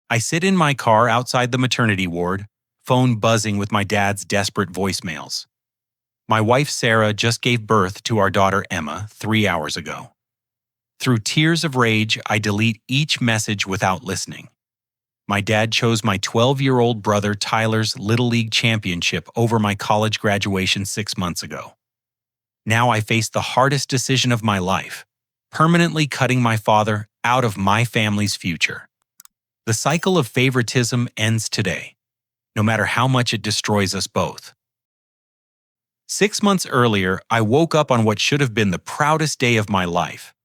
I sit in my car outside the maternity ward, phone buzzing with my dad's desperate voicemails. My wife Sarah just gave birth to our daughter Emma 3 hours ago. Through tears of rage, I delete each message without listening. My dad chose my 12-year-old brother Tyler's Little League championship over my college graduation 6 months ago. Now I face the hardest decision of my life, permanently cutting my father out of my family's future. The cycle of favoritism ends today, no matter how much it destroys us both. 6 months earlier, I woke up on what should have been the proudest day of my life.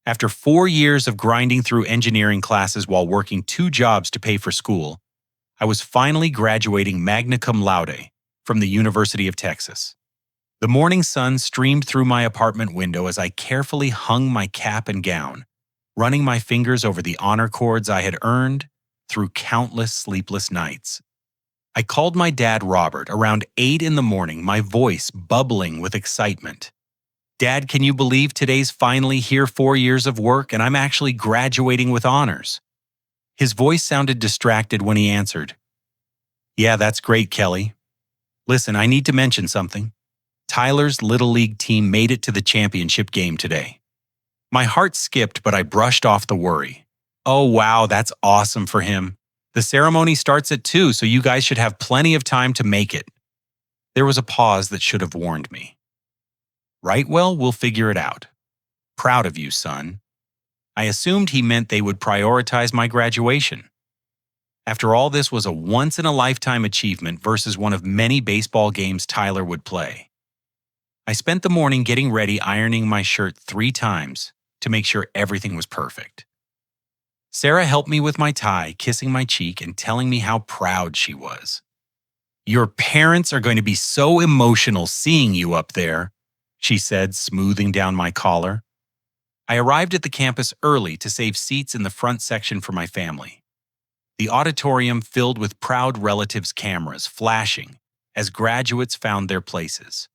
After 4 years of grinding through engineering classes while working 2 jobs to pay for school, I was finally graduating magna cum laude from the University of Texas. The morning sun streamed through my apartment window as I carefully hung my cap and gown, running my fingers over the honor cords I had earned through countless sleepless nights. I called my dad Robert around 8 in the morning, my voice bubbling with excitement. "Dad, can you believe today's finally here? 4 years of work and I'm actually graduating with honors." His voice sounded distracted when he answered, "Yeah, that's great, Kelly. Listen, I need to mention something. Tyler's Little League team made it to the championship game today." My heart skipped, but I brushed off the worry. "Oh wow, that's awesome for him. The ceremony starts at 2, so you guys should have plenty of time to make it." There was a pause that should have warned me. "Right, well, we'll figure it out. Proud of you, son." I assumed he meant they would prioritize my graduation. After all, this was a once-in-a-lifetime achievement versus one of many baseball games Tyler would play. I spent the morning getting ready, ironing my shirt 3 times to make sure everything was perfect. Sarah helped me with my tie, kissing my cheek and telling me how proud she was. "Your parents are going to be so emotional seeing you up there," she said, smoothing down my collar. I arrived at the campus early to save seats in the front section for my family. The auditorium filled with proud relatives' cameras flashing as graduates found their places.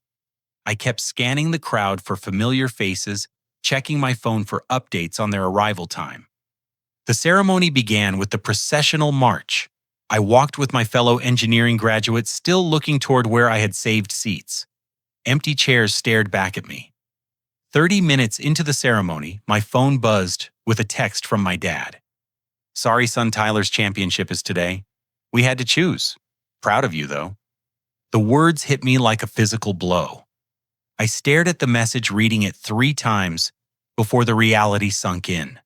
I kept scanning the crowd for familiar faces, checking my phone for updates on their arrival time. The ceremony began with the processional march. I walked with my fellow engineering graduates, still looking toward where I had saved seats. Empty chairs stared back at me. 30 minutes into the ceremony, my phone buzzed with a text from my dad. "Sorry, son, Tyler's championship is today. We had to choose. Proud of you, though." The words hit me like a physical blow. I stared at the message, reading it 3 times before the reality sunk in.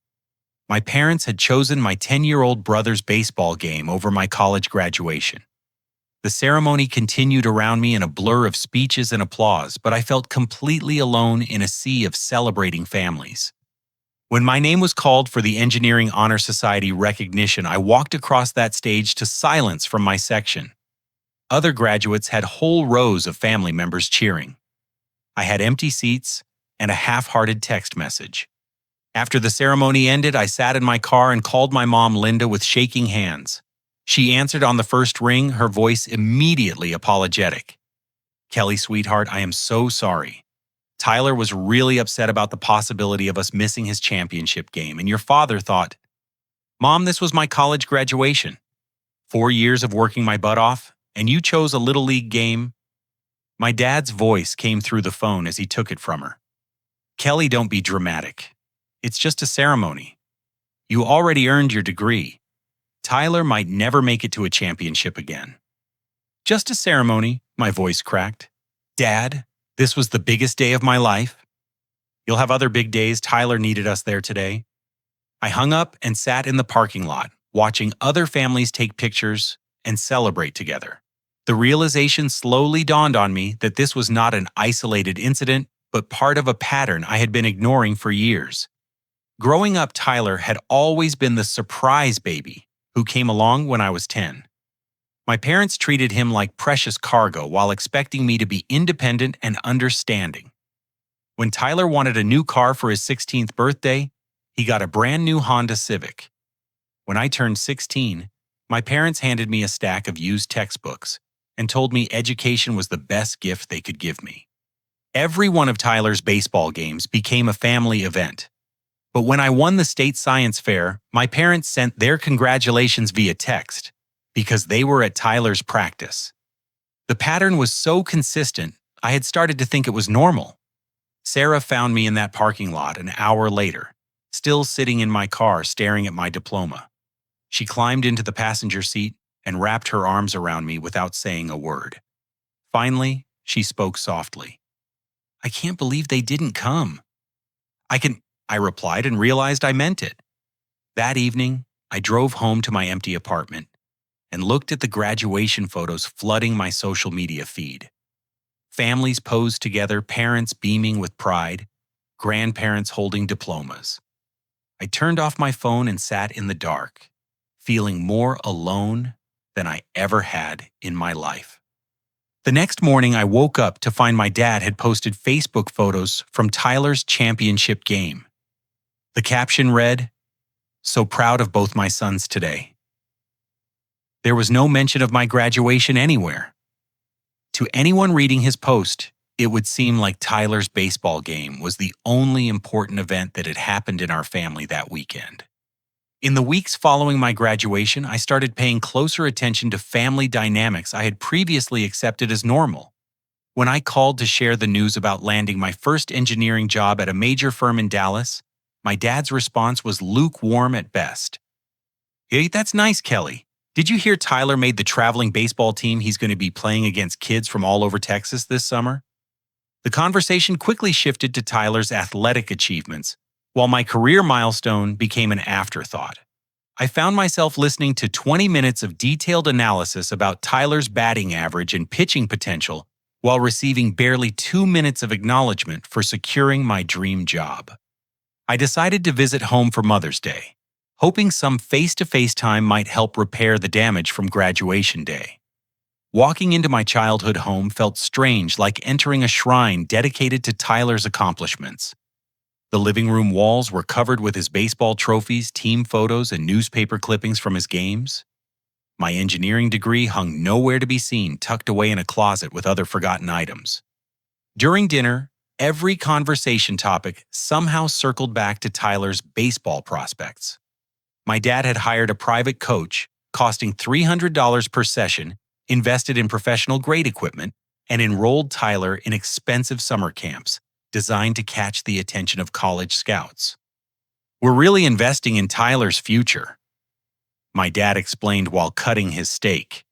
My parents had chosen my 10-year-old brother's baseball game over my college graduation. The ceremony continued around me in a blur of speeches and applause, but I felt completely alone in a sea of celebrating families. When my name was called for the Engineering Honor Society recognition, I walked across that stage to silence from my section. Other graduates had whole rows of family members cheering. I had empty seats and a half-hearted text message. After the ceremony ended, I sat in my car and called my mom, Linda, with shaking hands. She answered on the first ring, her voice immediately apologetic. "Kelly, sweetheart, I am so sorry. Tyler was really upset about the possibility of us missing his championship game, and your father thought, Mom, this was my college graduation. 4 years of working my butt off, and you chose a Little League game." My dad's voice came through the phone as he took it from her. "Kelly, don't be dramatic. It's just a ceremony. You already earned your degree. Tyler might never make it to a championship again." "Just a ceremony," my voice cracked. "Dad, this was the biggest day of my life." "You'll have other big days. Tyler needed us there today." I hung up and sat in the parking lot, watching other families take pictures and celebrate together. The realization slowly dawned on me that this was not an isolated incident, but part of a pattern I had been ignoring for years. Growing up, Tyler had always been the surprise baby who came along when I was 10. My parents treated him like precious cargo while expecting me to be independent and understanding. When Tyler wanted a new car for his 16th birthday, he got a brand new Honda Civic. When I turned 16, my parents handed me a stack of used textbooks and told me education was the best gift they could give me. Every one of Tyler's baseball games became a family event. But when I won the state science fair, my parents sent their congratulations via text because they were at Tyler's practice. The pattern was so consistent, I had started to think it was normal. Sarah found me in that parking lot an hour later, still sitting in my car staring at my diploma. She climbed into the passenger seat and wrapped her arms around me without saying a word. Finally, she spoke softly. "I can't believe they didn't come." I replied and realized I meant it. That evening, I drove home to my empty apartment and looked at the graduation photos flooding my social media feed. Families posed together, parents beaming with pride, grandparents holding diplomas. I turned off my phone and sat in the dark, feeling more alone than I ever had in my life. The next morning, I woke up to find my dad had posted Facebook photos from Tyler's championship game. The caption read, "So proud of both my sons today." There was no mention of my graduation anywhere. To anyone reading his post, it would seem like Tyler's baseball game was the only important event that had happened in our family that weekend. In the weeks following my graduation, I started paying closer attention to family dynamics I had previously accepted as normal. When I called to share the news about landing my first engineering job at a major firm in Dallas, my dad's response was lukewarm at best. "Hey, that's nice, Kelly. Did you hear Tyler made the traveling baseball team he's going to be playing against kids from all over Texas this summer?" The conversation quickly shifted to Tyler's athletic achievements, while my career milestone became an afterthought. I found myself listening to 20 minutes of detailed analysis about Tyler's batting average and pitching potential while receiving barely 2 minutes of acknowledgement for securing my dream job. I decided to visit home for Mother's Day, hoping some face-to-face time might help repair the damage from graduation day. Walking into my childhood home felt strange, like entering a shrine dedicated to Tyler's accomplishments. The living room walls were covered with his baseball trophies, team photos, and newspaper clippings from his games. My engineering degree hung nowhere to be seen, tucked away in a closet with other forgotten items. During dinner, every conversation topic somehow circled back to Tyler's baseball prospects. My dad had hired a private coach, costing $300 per session, invested in professional grade equipment, and enrolled Tyler in expensive summer camps designed to catch the attention of college scouts. "We're really investing in Tyler's future," my dad explained while cutting his steak.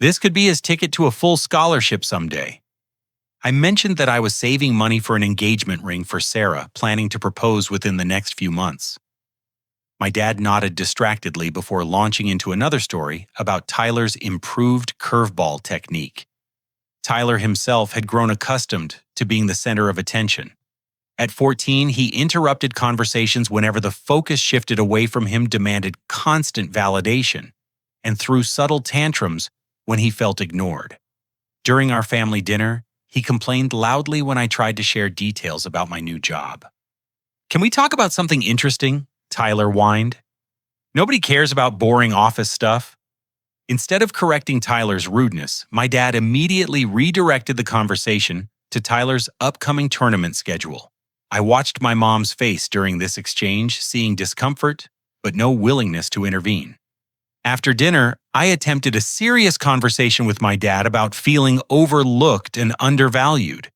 "This could be his ticket to a full scholarship someday." I mentioned that I was saving money for an engagement ring for Sarah, planning to propose within the next few months. My dad nodded distractedly before launching into another story about Tyler's improved curveball technique. Tyler himself had grown accustomed to being the center of attention. At 14, he interrupted conversations whenever the focus shifted away from him, demanded constant validation, and threw subtle tantrums when he felt ignored. During our family dinner, he complained loudly when I tried to share details about my new job. "Can we talk about something interesting?" Tyler whined. "Nobody cares about boring office stuff." Instead of correcting Tyler's rudeness, my dad immediately redirected the conversation to Tyler's upcoming tournament schedule. I watched my mom's face during this exchange, seeing discomfort, but no willingness to intervene. After dinner, I attempted a serious conversation with my dad about feeling overlooked and undervalued.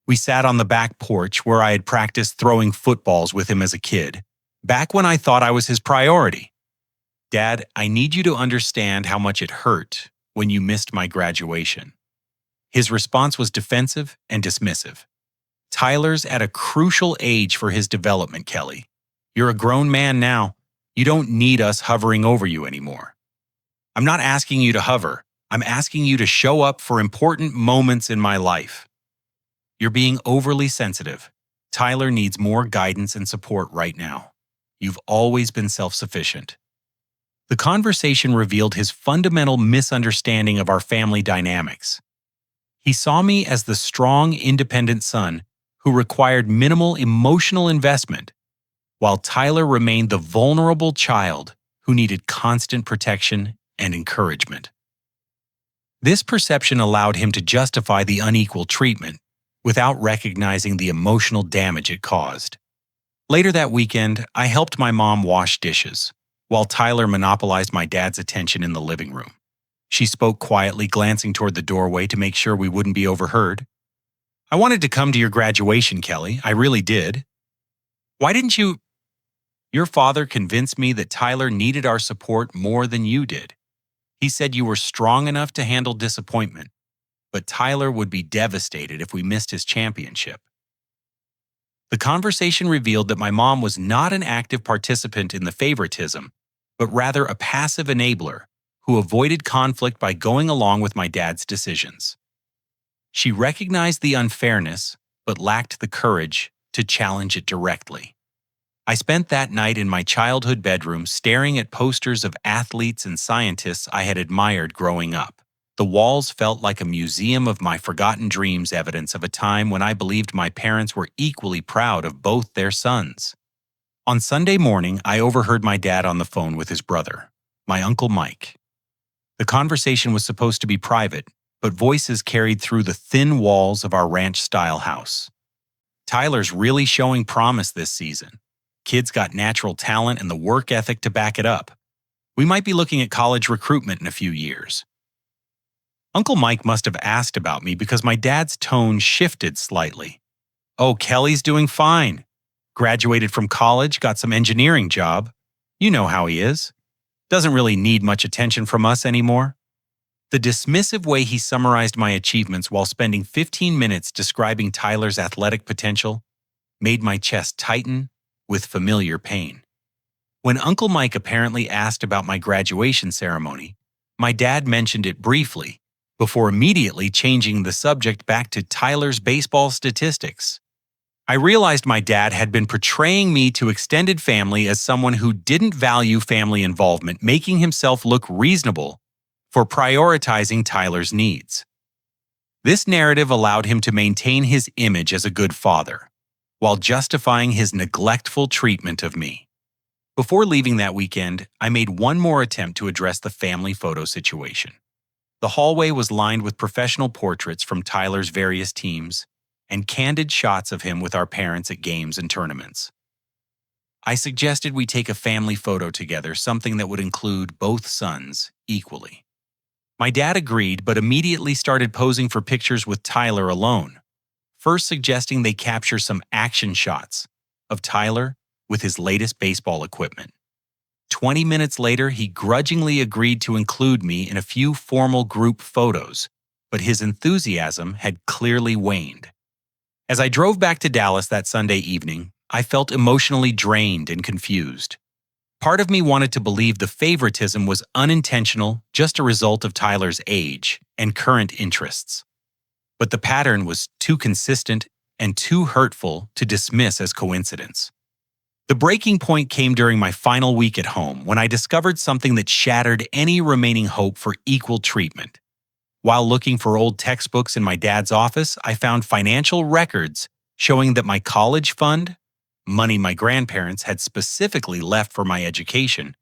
We sat on the back porch where I had practiced throwing footballs with him as a kid, back when I thought I was his priority. "Dad, I need you to understand how much it hurt when you missed my graduation." His response was defensive and dismissive. "Tyler's at a crucial age for his development, Kelly. You're a grown man now. You don't need us hovering over you anymore." "I'm not asking you to hover. I'm asking you to show up for important moments in my life." "You're being overly sensitive. Tyler needs more guidance and support right now. You've always been self-sufficient." The conversation revealed his fundamental misunderstanding of our family dynamics. He saw me as the strong, independent son who required minimal emotional investment, while Tyler remained the vulnerable child who needed constant protection and encouragement. This perception allowed him to justify the unequal treatment without recognizing the emotional damage it caused. Later that weekend, I helped my mom wash dishes, while Tyler monopolized my dad's attention in the living room. She spoke quietly, glancing toward the doorway to make sure we wouldn't be overheard. "I wanted to come to your graduation, Kelly. I really did. Why didn't you? Your father convinced me that Tyler needed our support more than you did. He said you were strong enough to handle disappointment, but Tyler would be devastated if we missed his championship." The conversation revealed that my mom was not an active participant in the favoritism, but rather a passive enabler who avoided conflict by going along with my dad's decisions. She recognized the unfairness, but lacked the courage to challenge it directly. I spent that night in my childhood bedroom staring at posters of athletes and scientists I had admired growing up. The walls felt like a museum of my forgotten dreams, evidence of a time when I believed my parents were equally proud of both their sons. On Sunday morning, I overheard my dad on the phone with his brother, my Uncle Mike. The conversation was supposed to be private, but voices carried through the thin walls of our ranch-style house. "Tyler's really showing promise this season. Kid's got natural talent and the work ethic to back it up. We might be looking at college recruitment in a few years." Uncle Mike must have asked about me because my dad's tone shifted slightly. "Oh, Kelly's doing fine. Graduated from college, got some engineering job. You know how he is. Doesn't really need much attention from us anymore." The dismissive way he summarized my achievements while spending 15 minutes describing Tyler's athletic potential made my chest tighten with familiar pain. When Uncle Mike apparently asked about my graduation ceremony, my dad mentioned it briefly, before immediately changing the subject back to Tyler's baseball statistics. I realized my dad had been portraying me to extended family as someone who didn't value family involvement, making himself look reasonable for prioritizing Tyler's needs. This narrative allowed him to maintain his image as a good father, while justifying his neglectful treatment of me. Before leaving that weekend, I made one more attempt to address the family photo situation. The hallway was lined with professional portraits from Tyler's various teams and candid shots of him with our parents at games and tournaments. I suggested we take a family photo together, something that would include both sons equally. My dad agreed, but immediately started posing for pictures with Tyler alone, first suggesting they capture some action shots of Tyler with his latest baseball equipment. 20 minutes later, he grudgingly agreed to include me in a few formal group photos, but his enthusiasm had clearly waned. As I drove back to Dallas that Sunday evening, I felt emotionally drained and confused. Part of me wanted to believe the favoritism was unintentional, just a result of Tyler's age and current interests. But the pattern was too consistent and too hurtful to dismiss as coincidence. The breaking point came during my final week at home when I discovered something that shattered any remaining hope for equal treatment. While looking for old textbooks in my dad's office, I found financial records showing that my college fund, money my grandparents had specifically left for my education,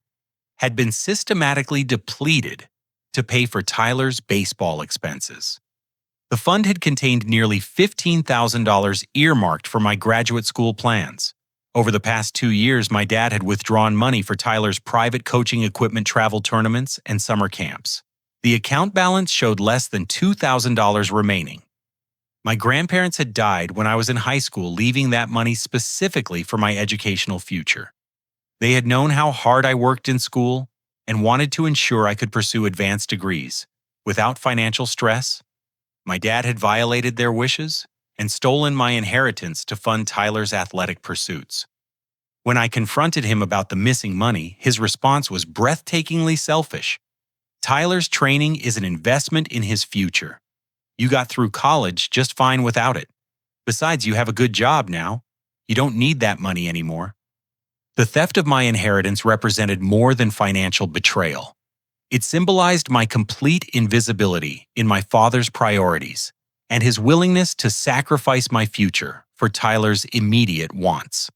had been systematically depleted to pay for Tyler's baseball expenses. The fund had contained nearly $15,000 earmarked for my graduate school plans. Over the past 2 years, my dad had withdrawn money for Tyler's private coaching equipment, travel tournaments, and summer camps. The account balance showed less than $2,000 remaining. My grandparents had died when I was in high school, leaving that money specifically for my educational future. They had known how hard I worked in school and wanted to ensure I could pursue advanced degrees without financial stress. My dad had violated their wishes and stolen my inheritance to fund Tyler's athletic pursuits. When I confronted him about the missing money, his response was breathtakingly selfish. "Tyler's training is an investment in his future. You got through college just fine without it. Besides, you have a good job now. You don't need that money anymore." The theft of my inheritance represented more than financial betrayal. It symbolized my complete invisibility in my father's priorities and his willingness to sacrifice my future for Tyler's immediate wants.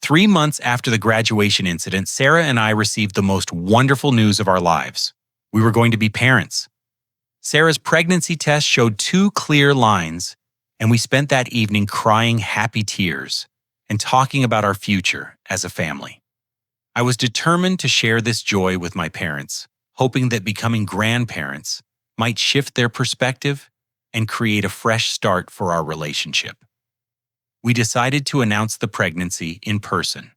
3 months after the graduation incident, Sarah and I received the most wonderful news of our lives. We were going to be parents. Sarah's pregnancy test showed 2 clear lines, and we spent that evening crying happy tears and talking about our future as a family. I was determined to share this joy with my parents, hoping that becoming grandparents might shift their perspective and create a fresh start for our relationship. We decided to announce the pregnancy in person,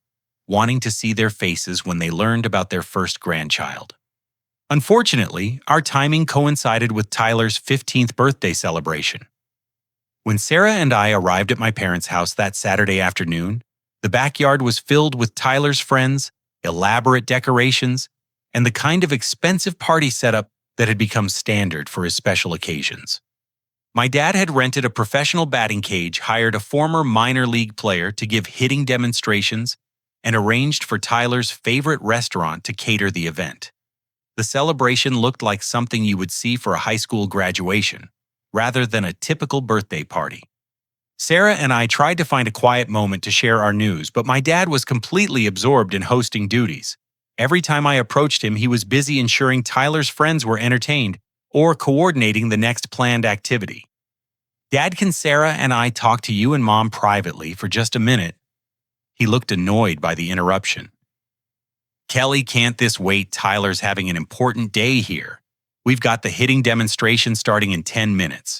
wanting to see their faces when they learned about their first grandchild. Unfortunately, our timing coincided with Tyler's 15th birthday celebration. When Sarah and I arrived at my parents' house that Saturday afternoon, the backyard was filled with Tyler's friends, elaborate decorations, and the kind of expensive party setup that had become standard for his special occasions. My dad had rented a professional batting cage, hired a former minor league player to give hitting demonstrations, and arranged for Tyler's favorite restaurant to cater the event. The celebration looked like something you would see for a high school graduation, rather than a typical birthday party. Sarah and I tried to find a quiet moment to share our news, but my dad was completely absorbed in hosting duties. Every time I approached him, he was busy ensuring Tyler's friends were entertained or coordinating the next planned activity. "Dad, can Sarah and I talk to you and Mom privately for just a minute?" He looked annoyed by the interruption. "Kelly, can't this wait? Tyler's having an important day here. We've got the hitting demonstration starting in 10 minutes.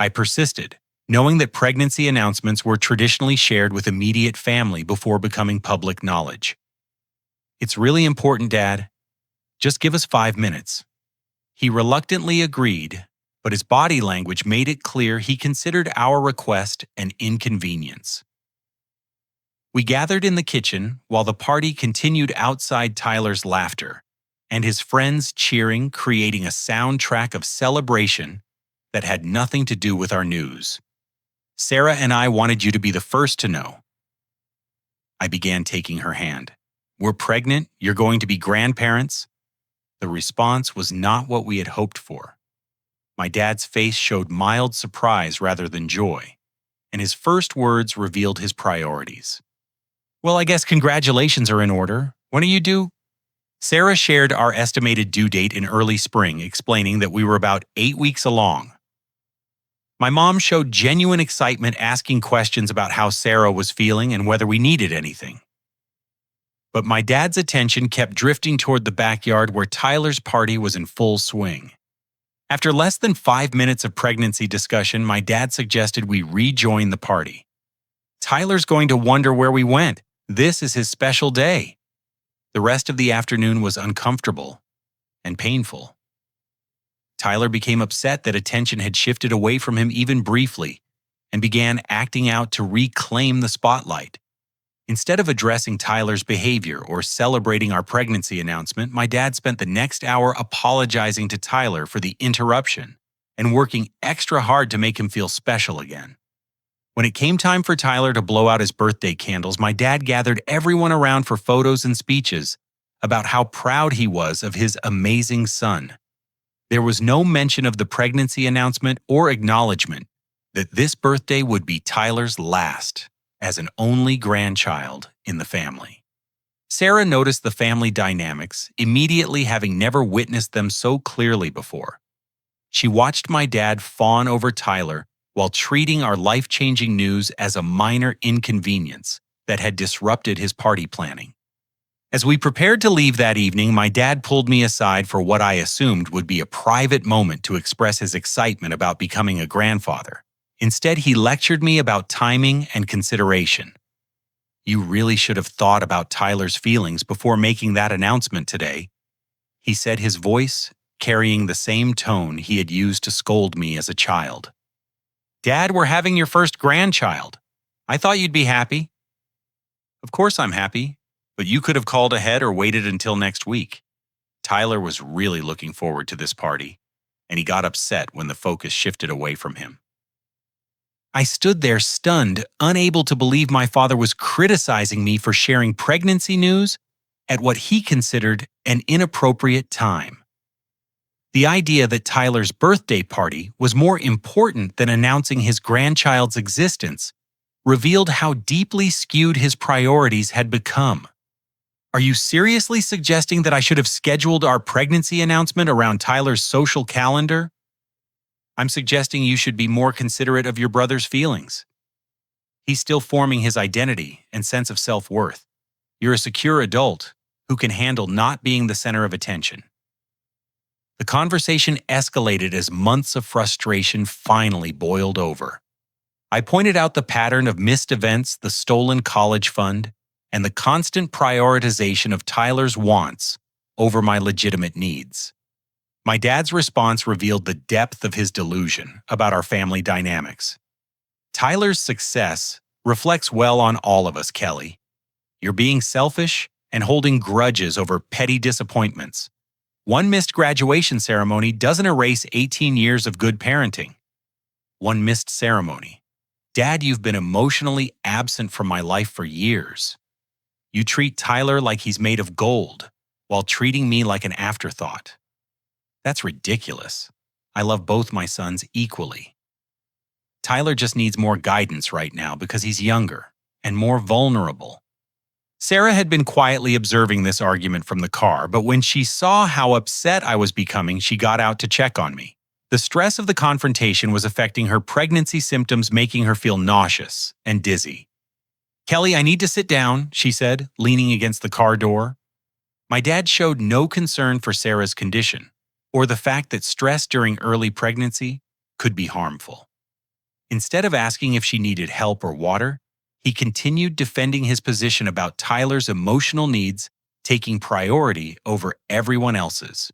I persisted, knowing that pregnancy announcements were traditionally shared with immediate family before becoming public knowledge. "It's really important, Dad. Just give us 5 minutes." He reluctantly agreed, but his body language made it clear he considered our request an inconvenience. We gathered in the kitchen while the party continued outside. Tyler's laughter and his friends cheering, creating a soundtrack of celebration that had nothing to do with our news. "Sarah and I wanted you to be the first to know." I began taking her hand. "We're pregnant. You're going to be grandparents." The response was not what we had hoped for. My dad's face showed mild surprise rather than joy, and his first words revealed his priorities. "Well, I guess congratulations are in order. When are you due?" Sarah shared our estimated due date in early spring, explaining that we were about 8 weeks along. My mom showed genuine excitement, asking questions about how Sarah was feeling and whether we needed anything. But my dad's attention kept drifting toward the backyard where Tyler's party was in full swing. After less than 5 minutes of pregnancy discussion, my dad suggested we rejoin the party. "Tyler's going to wonder where we went. This is his special day." The rest of the afternoon was uncomfortable and painful. Tyler became upset that attention had shifted away from him even briefly and began acting out to reclaim the spotlight. Instead of addressing Tyler's behavior or celebrating our pregnancy announcement, my dad spent the next hour apologizing to Tyler for the interruption and working extra hard to make him feel special again. When it came time for Tyler to blow out his birthday candles, my dad gathered everyone around for photos and speeches about how proud he was of his amazing son. There was no mention of the pregnancy announcement or acknowledgement that this birthday would be Tyler's last as an only grandchild in the family. Sarah noticed the family dynamics, immediately having never witnessed them so clearly before. She watched my dad fawn over Tyler while treating our life-changing news as a minor inconvenience that had disrupted his party planning. As we prepared to leave that evening, my dad pulled me aside for what I assumed would be a private moment to express his excitement about becoming a grandfather. Instead, he lectured me about timing and consideration. "You really should have thought about Tyler's feelings before making that announcement today," he said, his voice carrying the same tone he had used to scold me as a child. "Dad, we're having your first grandchild. I thought you'd be happy." "Of course I'm happy, but you could have called ahead or waited until next week." Tyler was really looking forward to this party, and he got upset when the focus shifted away from him. I stood there stunned, unable to believe my father was criticizing me for sharing pregnancy news at what he considered an inappropriate time. The idea that Tyler's birthday party was more important than announcing his grandchild's existence revealed how deeply skewed his priorities had become. "Are you seriously suggesting that I should have scheduled our pregnancy announcement around Tyler's social calendar?" "I'm suggesting you should be more considerate of your brother's feelings." He's still forming his identity and sense of self-worth. You're a secure adult who can handle not being the center of attention. The conversation escalated as months of frustration finally boiled over. I pointed out the pattern of missed events, the stolen college fund, and the constant prioritization of Tyler's wants over my legitimate needs. My dad's response revealed the depth of his delusion about our family dynamics. Tyler's success reflects well on all of us, Kelly. You're being selfish and holding grudges over petty disappointments. One missed graduation ceremony doesn't erase 18 years of good parenting. One missed ceremony. Dad, you've been emotionally absent from my life for years. You treat Tyler like he's made of gold, while treating me like an afterthought. That's ridiculous. I love both my sons equally. Tyler just needs more guidance right now because he's younger and more vulnerable. Sarah had been quietly observing this argument from the car, but when she saw how upset I was becoming, she got out to check on me. The stress of the confrontation was affecting her pregnancy symptoms, making her feel nauseous and dizzy. "Kelly, I need to sit down," she said, leaning against the car door. My dad showed no concern for Sarah's condition or the fact that stress during early pregnancy could be harmful. Instead of asking if she needed help or water, he continued defending his position about Tyler's emotional needs taking priority over everyone else's.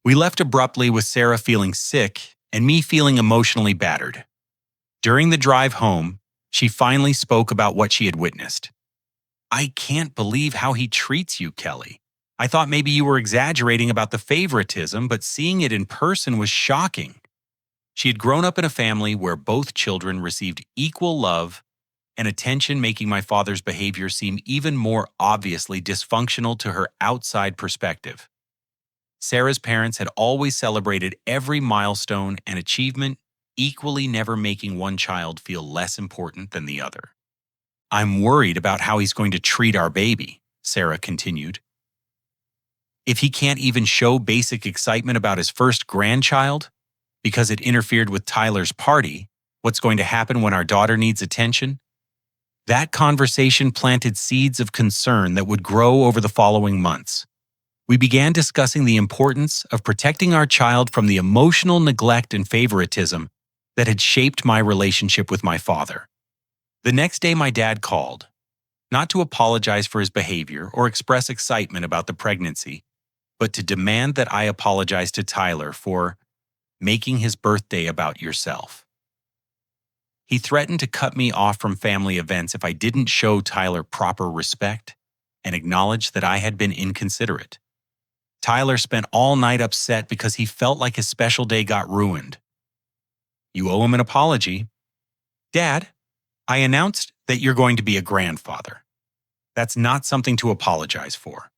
We left abruptly with Sarah feeling sick and me feeling emotionally battered. During the drive home, she finally spoke about what she had witnessed. "I can't believe how he treats you, Kelly. I thought maybe you were exaggerating about the favoritism, but seeing it in person was shocking." She had grown up in a family where both children received equal love and attention, making my father's behavior seem even more obviously dysfunctional to her outside perspective. Sarah's parents had always celebrated every milestone and achievement, equally never making one child feel less important than the other. "I'm worried about how he's going to treat our baby," Sarah continued. "If he can't even show basic excitement about his first grandchild because it interfered with Tyler's party, what's going to happen when our daughter needs attention?" That conversation planted seeds of concern that would grow over the following months. We began discussing the importance of protecting our child from the emotional neglect and favoritism that had shaped my relationship with my father. The next day, my dad called, not to apologize for his behavior or express excitement about the pregnancy, but to demand that I apologize to Tyler for making his birthday about yourself. He threatened to cut me off from family events if I didn't show Tyler proper respect and acknowledge that I had been inconsiderate. Tyler spent all night upset because he felt like his special day got ruined. "You owe him an apology." "Dad, I announced that you're going to be a grandfather. That's not something to apologize for.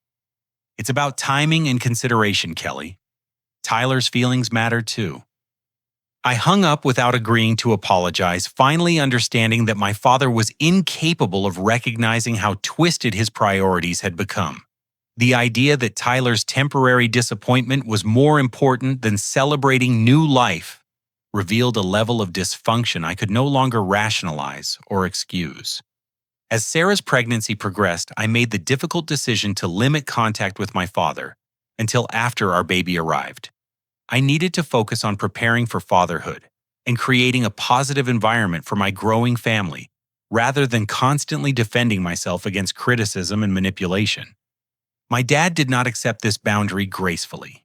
It's about timing and consideration, Kelly. Tyler's feelings matter too." I hung up without agreeing to apologize, finally understanding that my father was incapable of recognizing how twisted his priorities had become. The idea that Tyler's temporary disappointment was more important than celebrating new life revealed a level of dysfunction I could no longer rationalize or excuse. As Sarah's pregnancy progressed, I made the difficult decision to limit contact with my father until after our baby arrived. I needed to focus on preparing for fatherhood and creating a positive environment for my growing family, rather than constantly defending myself against criticism and manipulation. My dad did not accept this boundary gracefully.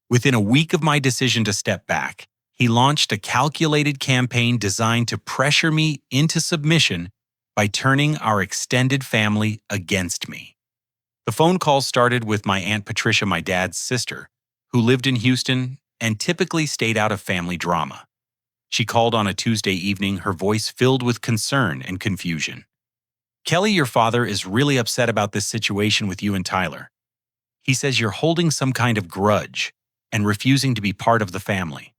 Within a week of my decision to step back, he launched a calculated campaign designed to pressure me into submission by turning our extended family against me. The phone call started with my Aunt Patricia, my dad's sister, who lived in Houston and typically stayed out of family drama. She called on a Tuesday evening, her voice filled with concern and confusion. "Kelly, your father is really upset about this situation with you and Tyler. He says you're holding some kind of grudge and refusing to be part of the family."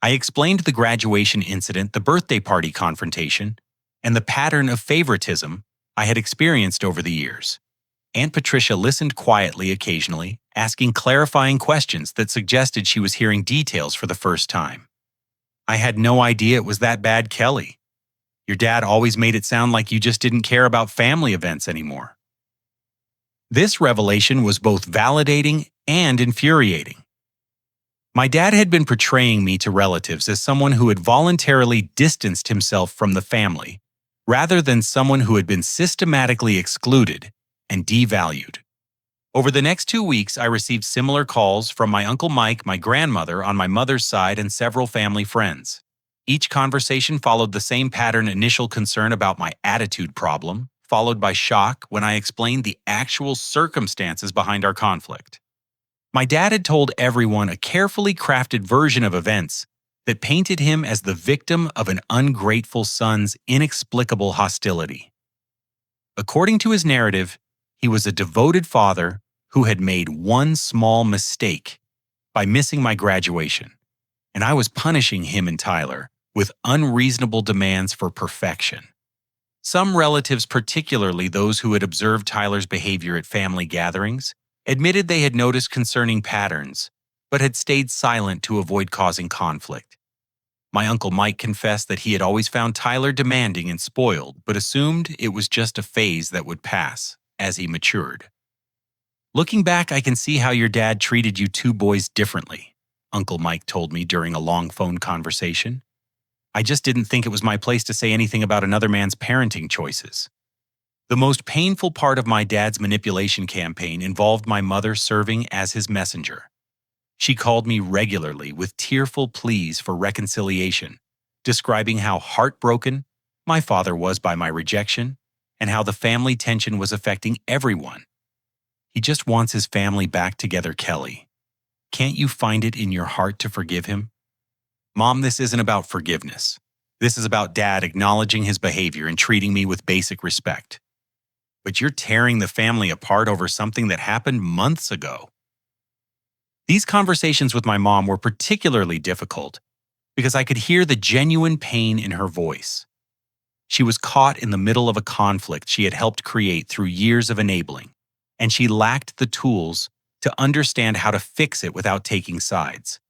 I explained the graduation incident, the birthday party confrontation, and the pattern of favoritism I had experienced over the years. Aunt Patricia listened quietly occasionally, asking clarifying questions that suggested she was hearing details for the first time. "I had no idea it was that bad, Kelly. Your dad always made it sound like you just didn't care about family events anymore." This revelation was both validating and infuriating. My dad had been portraying me to relatives as someone who had voluntarily distanced himself from the family, rather than someone who had been systematically excluded and devalued. Over the next 2 weeks, I received similar calls from my Uncle Mike, my grandmother on my mother's side, and several family friends. Each conversation followed the same pattern: initial concern about my attitude problem, followed by shock when I explained the actual circumstances behind our conflict. My dad had told everyone a carefully crafted version of events that painted him as the victim of an ungrateful son's inexplicable hostility. According to his narrative, he was a devoted father who had made one small mistake by missing my graduation, and I was punishing him and Tyler with unreasonable demands for perfection. Some relatives, particularly those who had observed Tyler's behavior at family gatherings, admitted they had noticed concerning patterns, but had stayed silent to avoid causing conflict. My Uncle Mike confessed that he had always found Tyler demanding and spoiled, but assumed it was just a phase that would pass as he matured. "Looking back, I can see how your dad treated you two boys differently," Uncle Mike told me during a long phone conversation. "I just didn't think it was my place to say anything about another man's parenting choices." The most painful part of my dad's manipulation campaign involved my mother serving as his messenger. She called me regularly with tearful pleas for reconciliation, describing how heartbroken my father was by my rejection and how the family tension was affecting everyone. "He just wants his family back together, Kelly. Can't you find it in your heart to forgive him?" "Mom, this isn't about forgiveness. This is about Dad acknowledging his behavior and treating me with basic respect." "But you're tearing the family apart over something that happened months ago." These conversations with my mom were particularly difficult because I could hear the genuine pain in her voice. She was caught in the middle of a conflict she had helped create through years of enabling, and she lacked the tools to understand how to fix it without taking sides.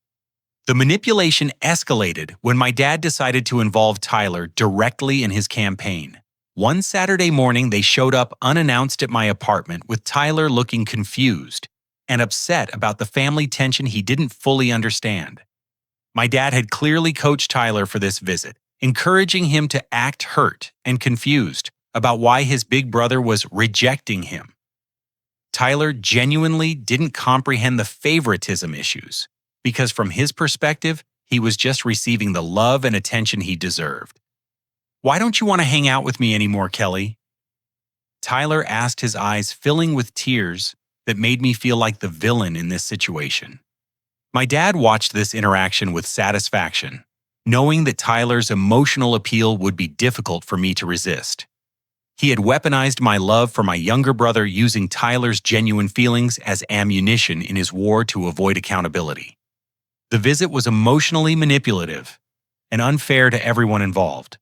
The manipulation escalated when my dad decided to involve Tyler directly in his campaign. One Saturday morning, they showed up unannounced at my apartment with Tyler looking confused and upset about the family tension he didn't fully understand. My dad had clearly coached Tyler for this visit, encouraging him to act hurt and confused about why his big brother was rejecting him. Tyler genuinely didn't comprehend the favoritism issues because from his perspective, he was just receiving the love and attention he deserved. "Why don't you want to hang out with me anymore, Kelly?" Tyler asked, his eyes filling with tears that made me feel like the villain in this situation. My dad watched this interaction with satisfaction, knowing that Tyler's emotional appeal would be difficult for me to resist. He had weaponized my love for my younger brother, using Tyler's genuine feelings as ammunition in his war to avoid accountability. The visit was emotionally manipulative and unfair to everyone involved.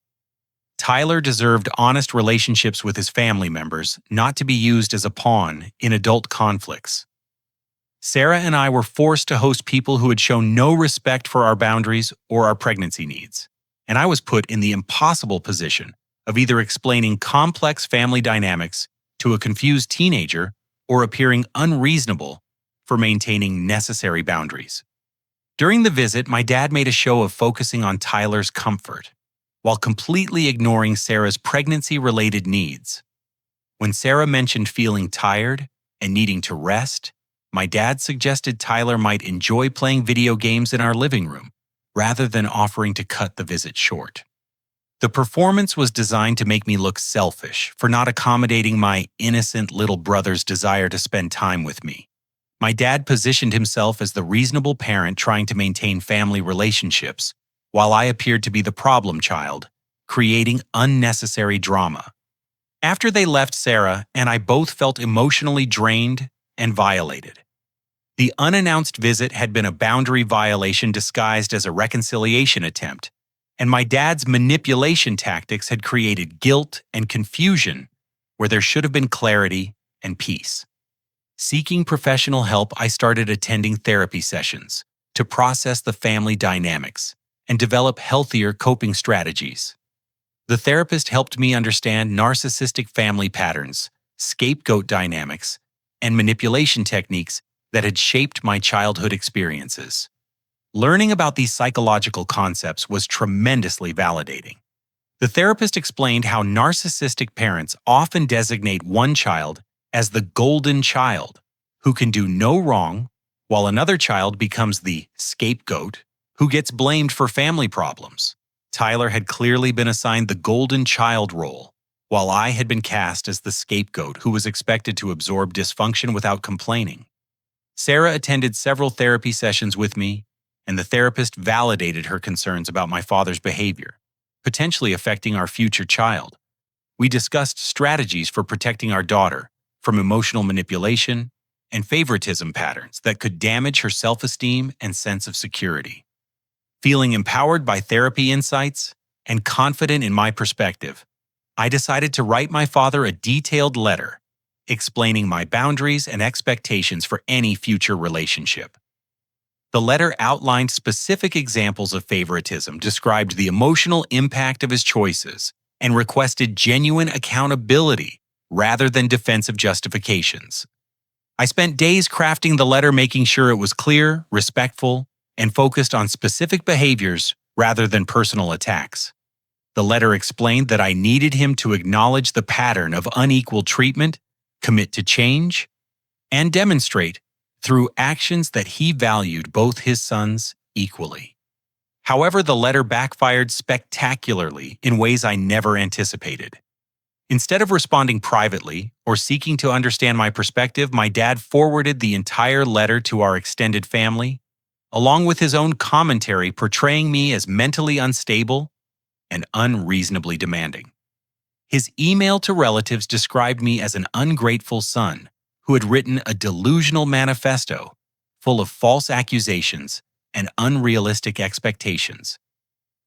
Tyler deserved honest relationships with his family members, not to be used as a pawn in adult conflicts. Sarah and I were forced to host people who had shown no respect for our boundaries or our pregnancy needs, and I was put in the impossible position of either explaining complex family dynamics to a confused teenager or appearing unreasonable for maintaining necessary boundaries. During the visit, my dad made a show of focusing on Tyler's comfort, while completely ignoring Sarah's pregnancy-related needs. When Sarah mentioned feeling tired and needing to rest, my dad suggested Tyler might enjoy playing video games in our living room, rather than offering to cut the visit short. The performance was designed to make me look selfish for not accommodating my innocent little brother's desire to spend time with me. My dad positioned himself as the reasonable parent trying to maintain family relationships, while I appeared to be the problem child, creating unnecessary drama. After they left, Sarah and I both felt emotionally drained and violated. The unannounced visit had been a boundary violation disguised as a reconciliation attempt, and my dad's manipulation tactics had created guilt and confusion where there should have been clarity and peace. Seeking professional help, I started attending therapy sessions to process the family dynamics and develop healthier coping strategies. The therapist helped me understand narcissistic family patterns, scapegoat dynamics, and manipulation techniques that had shaped my childhood experiences. Learning about these psychological concepts was tremendously validating. The therapist explained how narcissistic parents often designate one child as the golden child, who can do no wrong, while another child becomes the scapegoat, who gets blamed for family problems. Tyler had clearly been assigned the golden child role, while I had been cast as the scapegoat who was expected to absorb dysfunction without complaining. Sarah attended several therapy sessions with me, and the therapist validated her concerns about my father's behavior, potentially affecting our future child. We discussed strategies for protecting our daughter from emotional manipulation and favoritism patterns that could damage her self-esteem and sense of security. Feeling empowered by therapy insights and confident in my perspective, I decided to write my father a detailed letter explaining my boundaries and expectations for any future relationship. The letter outlined specific examples of favoritism, described the emotional impact of his choices, and requested genuine accountability rather than defensive justifications. I spent days crafting the letter, making sure it was clear, respectful, and focused on specific behaviors rather than personal attacks. The letter explained that I needed him to acknowledge the pattern of unequal treatment, commit to change, and demonstrate through actions that he valued both his sons equally. However, the letter backfired spectacularly in ways I never anticipated. Instead of responding privately or seeking to understand my perspective, my dad forwarded the entire letter to our extended family, along with his own commentary portraying me as mentally unstable and unreasonably demanding. His email to relatives described me as an ungrateful son who had written a delusional manifesto full of false accusations and unrealistic expectations.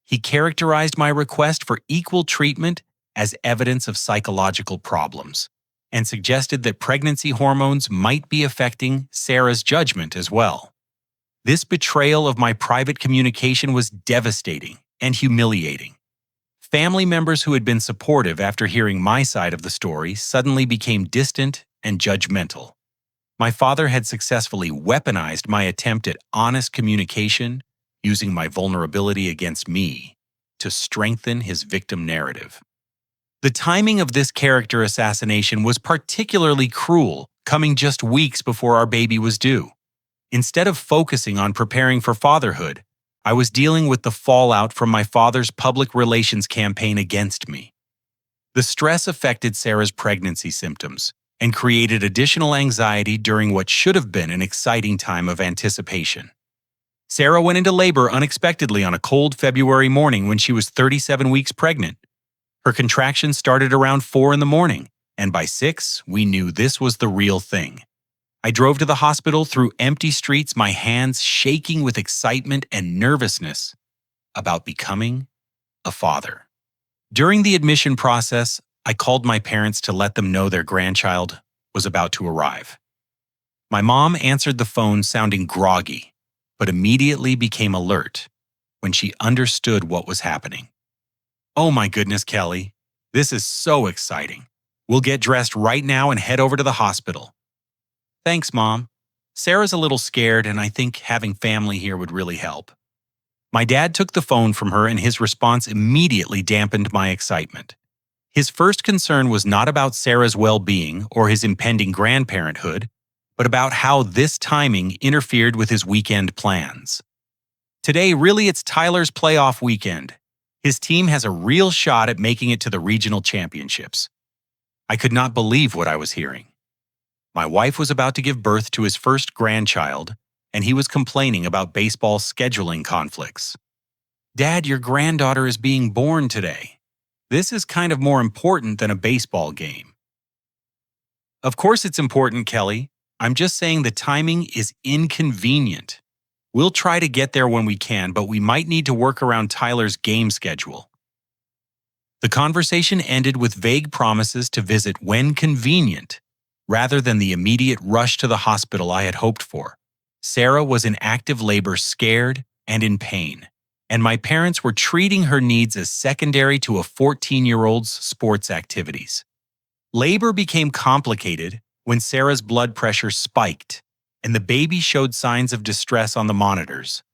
He characterized my request for equal treatment as evidence of psychological problems and suggested that pregnancy hormones might be affecting Sarah's judgment as well. This betrayal of my private communication was devastating and humiliating. Family members who had been supportive after hearing my side of the story suddenly became distant and judgmental. My father had successfully weaponized my attempt at honest communication, using my vulnerability against me to strengthen his victim narrative. The timing of this character assassination was particularly cruel, coming just weeks before our baby was due. Instead of focusing on preparing for fatherhood, I was dealing with the fallout from my father's public relations campaign against me. The stress affected Sarah's pregnancy symptoms and created additional anxiety during what should have been an exciting time of anticipation. Sarah went into labor unexpectedly on a cold February morning when she was 37 weeks pregnant. Her contractions started around 4 in the morning, and by 6, we knew this was the real thing. I drove to the hospital through empty streets, my hands shaking with excitement and nervousness about becoming a father. During the admission process, I called my parents to let them know their grandchild was about to arrive. My mom answered the phone sounding groggy, but immediately became alert when she understood what was happening. "Oh my goodness, Kelly, this is so exciting. We'll get dressed right now and head over to the hospital." "Thanks, Mom. Sarah's a little scared, and I think having family here would really help." My dad took the phone from her, and his response immediately dampened my excitement. His first concern was not about Sarah's well-being or his impending grandparenthood, but about how this timing interfered with his weekend plans. "Today, really, it's Tyler's playoff weekend. His team has a real shot at making it to the regional championships." I could not believe what I was hearing. My wife was about to give birth to his first grandchild, and he was complaining about baseball scheduling conflicts. "Dad, your granddaughter is being born today. This is kind of more important than a baseball game." "Of course it's important, Kelly. I'm just saying the timing is inconvenient. We'll try to get there when we can, but we might need to work around Tyler's game schedule." The conversation ended with vague promises to visit when convenient, rather than the immediate rush to the hospital I had hoped for. Sarah was in active labor, scared and in pain. and my parents were treating her needs as secondary to a 14-year-old's sports activities. Labor became complicated when Sarah's blood pressure spiked and the baby showed signs of distress on the monitors.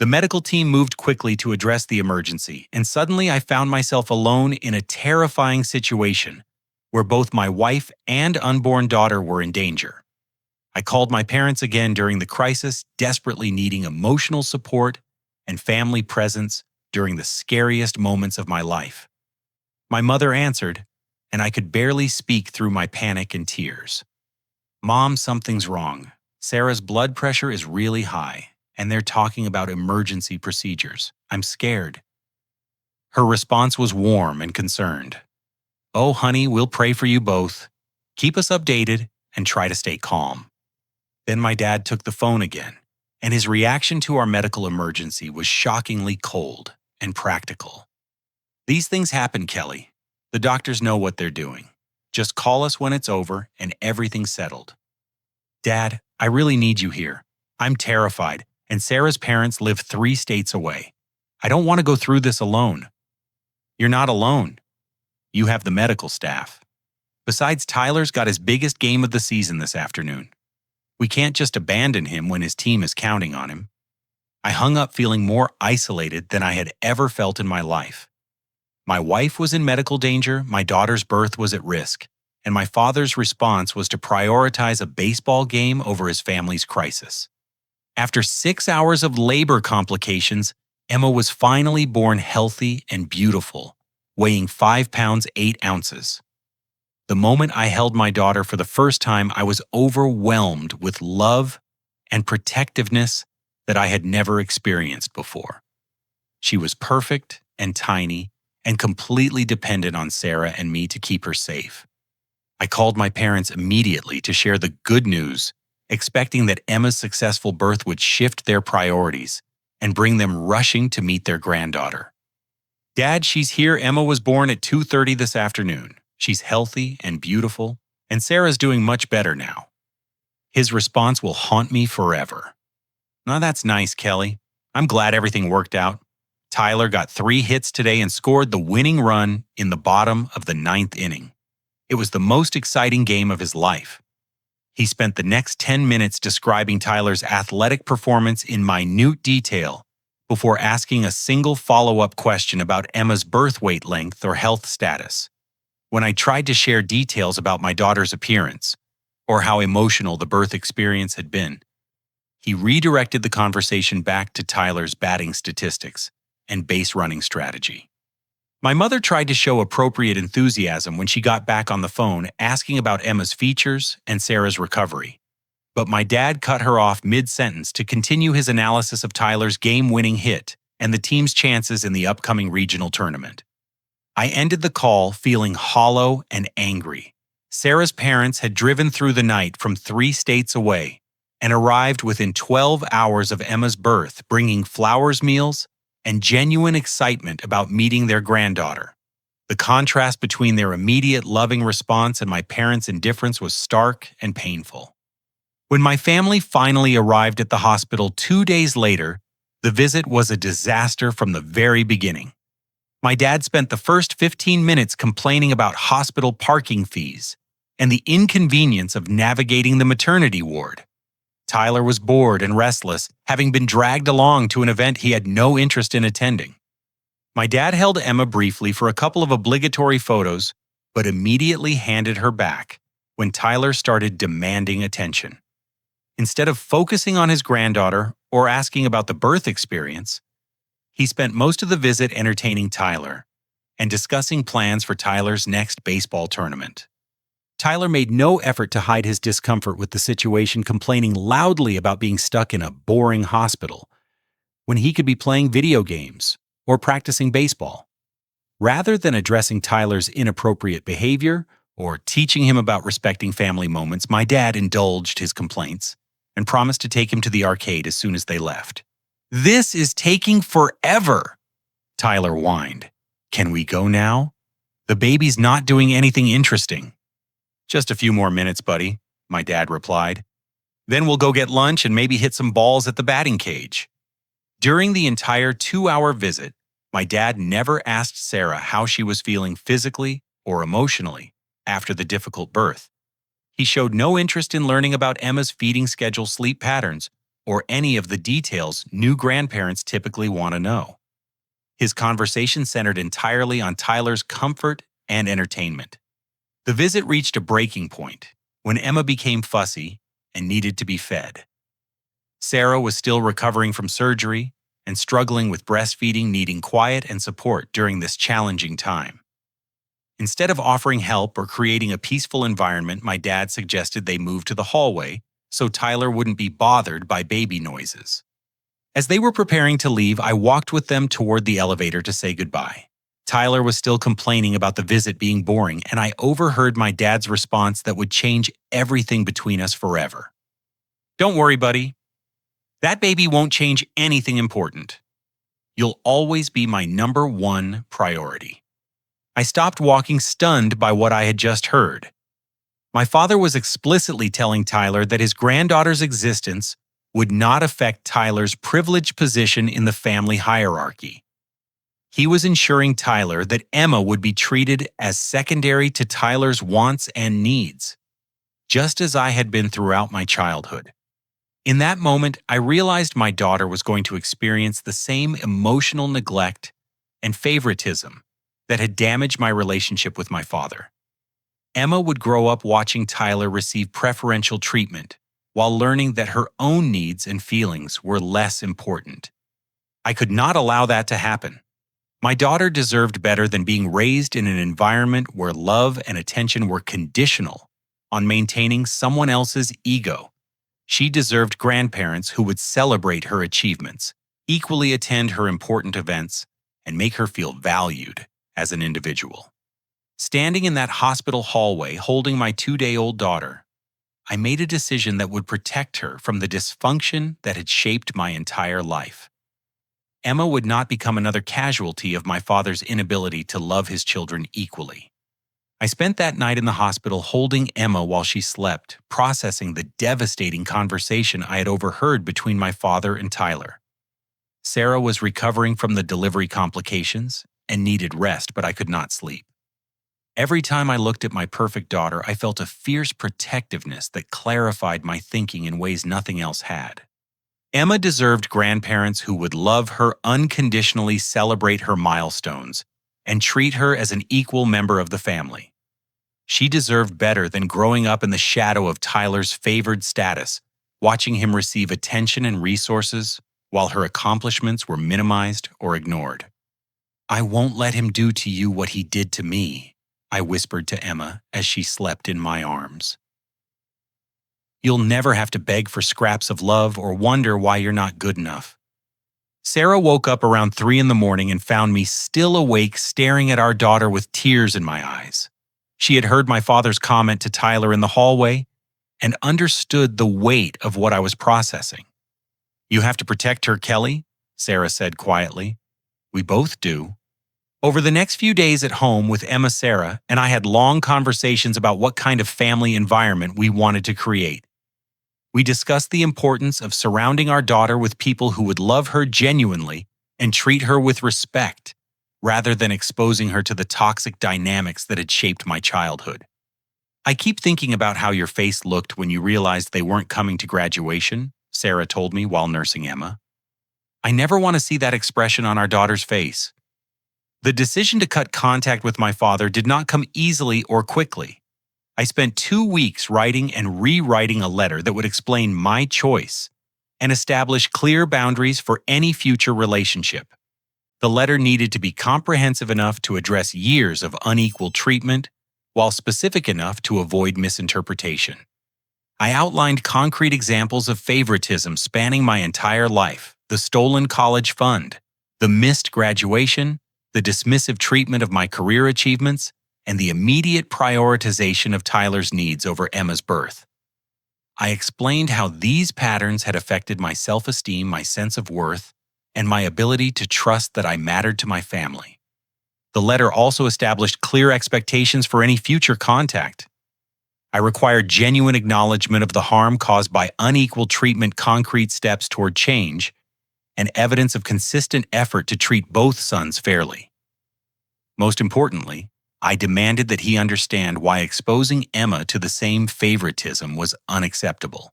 The medical team moved quickly to address the emergency, and suddenly I found myself alone in a terrifying situation where both my wife and unborn daughter were in danger. I called my parents again during the crisis, desperately needing emotional support and family presence during the scariest moments of my life. My mother answered, and I could barely speak through my panic and tears. "Mom, something's wrong. Sarah's blood pressure is really high, and they're talking about emergency procedures. I'm scared." Her response was warm and concerned. "Oh, honey, we'll pray for you both. Keep us updated and try to stay calm." Then my dad took the phone again, and his reaction to our medical emergency was shockingly cold and practical. "These things happen, Kelly. The doctors know what they're doing. Just call us when it's over and everything's settled." "Dad, I really need you here. I'm terrified, and Sarah's parents live 3 states away. I don't want to go through this alone." "You're not alone. You have the medical staff. Besides, Tyler's got his biggest game of the season this afternoon. We can't just abandon him when his team is counting on him." I hung up feeling more isolated than I had ever felt in my life. My wife was in medical danger, my daughter's birth was at risk, and my father's response was to prioritize a baseball game over his family's crisis. After 6 hours of labor complications, Emma was finally born healthy and beautiful, weighing 5 pounds 8 ounces. The moment I held my daughter for the first time, I was overwhelmed with love and protectiveness that I had never experienced before. She was perfect and tiny and completely dependent on Sarah and me to keep her safe. I called my parents immediately to share the good news, expecting that Emma's successful birth would shift their priorities and bring them rushing to meet their granddaughter. "Dad, she's here. Emma was born at 2:30 this afternoon. She's healthy and beautiful, and Sarah's doing much better now." His response will haunt me forever. "Now that's nice, Kelly. I'm glad everything worked out. Tyler got 3 hits today and scored the winning run in the bottom of the 9th inning. It was the most exciting game of his life." He spent the next 10 minutes describing Tyler's athletic performance in minute detail before asking a single follow-up question about Emma's birth weight length or health status. When I tried to share details about my daughter's appearance or how emotional the birth experience had been, he redirected the conversation back to Tyler's batting statistics and base running strategy. My mother tried to show appropriate enthusiasm when she got back on the phone asking about Emma's features and Sarah's recovery. But my dad cut her off mid-sentence to continue his analysis of Tyler's game-winning hit and the team's chances in the upcoming regional tournament. I ended the call feeling hollow and angry. Sarah's parents had driven through the night from 3 states away and arrived within 12 hours of Emma's birth, bringing flowers meals and genuine excitement about meeting their granddaughter. The contrast between their immediate loving response and my parents' indifference was stark and painful. When my family finally arrived at the hospital 2 days later, the visit was a disaster from the very beginning. My dad spent the first 15 minutes complaining about hospital parking fees and the inconvenience of navigating the maternity ward. Tyler was bored and restless, having been dragged along to an event he had no interest in attending. My dad held Emma briefly for a couple of obligatory photos, but immediately handed her back when Tyler started demanding attention. Instead of focusing on his granddaughter or asking about the birth experience, he spent most of the visit entertaining Tyler and discussing plans for Tyler's next baseball tournament. Tyler made no effort to hide his discomfort with the situation, complaining loudly about being stuck in a boring hospital when he could be playing video games or practicing baseball. Rather than addressing Tyler's inappropriate behavior or teaching him about respecting family moments, my dad indulged his complaints and promised to take him to the arcade as soon as they left. "This is taking forever," Tyler whined. "Can we go now? The baby's not doing anything interesting." "Just a few more minutes, buddy," my dad replied. "Then we'll go get lunch and maybe hit some balls at the batting cage." During the entire 2-hour visit, my dad never asked Sarah how she was feeling physically or emotionally after the difficult birth. He showed no interest in learning about Emma's feeding schedule, sleep patterns, or any of the details new grandparents typically want to know. His conversation centered entirely on Tyler's comfort and entertainment. The visit reached a breaking point when Emma became fussy and needed to be fed. Sarah was still recovering from surgery and struggling with breastfeeding, needing quiet and support during this challenging time. Instead of offering help or creating a peaceful environment, my dad suggested they move to the hallway so Tyler wouldn't be bothered by baby noises. As they were preparing to leave, I walked with them toward the elevator to say goodbye. Tyler was still complaining about the visit being boring, and I overheard my dad's response that would change everything between us forever. "Don't worry, buddy. That baby won't change anything important. You'll always be my number one priority." I stopped walking, stunned by what I had just heard. My father was explicitly telling Tyler that his granddaughter's existence would not affect Tyler's privileged position in the family hierarchy. He was ensuring Tyler that Emma would be treated as secondary to Tyler's wants and needs, just as I had been throughout my childhood. In that moment, I realized my daughter was going to experience the same emotional neglect and favoritism that had damaged my relationship with my father. Emma would grow up watching Tyler receive preferential treatment while learning that her own needs and feelings were less important. I could not allow that to happen. My daughter deserved better than being raised in an environment where love and attention were conditional on maintaining someone else's ego. She deserved grandparents who would celebrate her achievements, equally attend her important events, and make her feel valued as an individual. Standing in that hospital hallway holding my 2-day-old daughter, I made a decision that would protect her from the dysfunction that had shaped my entire life. Emma would not become another casualty of my father's inability to love his children equally. I spent that night in the hospital holding Emma while she slept, processing the devastating conversation I had overheard between my father and Tyler. Sarah was recovering from the delivery complications and needed rest, but I could not sleep. Every time I looked at my perfect daughter, I felt a fierce protectiveness that clarified my thinking in ways nothing else had. Emma deserved grandparents who would love her unconditionally, celebrate her milestones, and treat her as an equal member of the family. She deserved better than growing up in the shadow of Tyler's favored status, watching him receive attention and resources while her accomplishments were minimized or ignored. "I won't let him do to you what he did to me," I whispered to Emma as she slept in my arms. "You'll never have to beg for scraps of love or wonder why you're not good enough." Sarah woke up around 3 in the morning and found me still awake, staring at our daughter with tears in my eyes. She had heard my father's comment to Tyler in the hallway and understood the weight of what I was processing. "You have to protect her, Kelly," Sarah said quietly. "We both do." Over the next few days at home with Emma, Sarah and I had long conversations about what kind of family environment we wanted to create. We discussed the importance of surrounding our daughter with people who would love her genuinely and treat her with respect, rather than exposing her to the toxic dynamics that had shaped my childhood. "I keep thinking about how your face looked when you realized they weren't coming to graduation," Sarah told me while nursing Emma. "I never want to see that expression on our daughter's face." The decision to cut contact with my father did not come easily or quickly. I spent 2 weeks writing and rewriting a letter that would explain my choice and establish clear boundaries for any future relationship. The letter needed to be comprehensive enough to address years of unequal treatment, while specific enough to avoid misinterpretation. I outlined concrete examples of favoritism spanning my entire life: the stolen college fund, the missed graduation, the dismissive treatment of my career achievements, and the immediate prioritization of Tyler's needs over Emma's birth. I explained how these patterns had affected my self-esteem, my sense of worth, and my ability to trust that I mattered to my family. The letter also established clear expectations for any future contact. I required genuine acknowledgement of the harm caused by unequal treatment, concrete steps toward change, and evidence of consistent effort to treat both sons fairly. Most importantly, I demanded that he understand why exposing Emma to the same favoritism was unacceptable.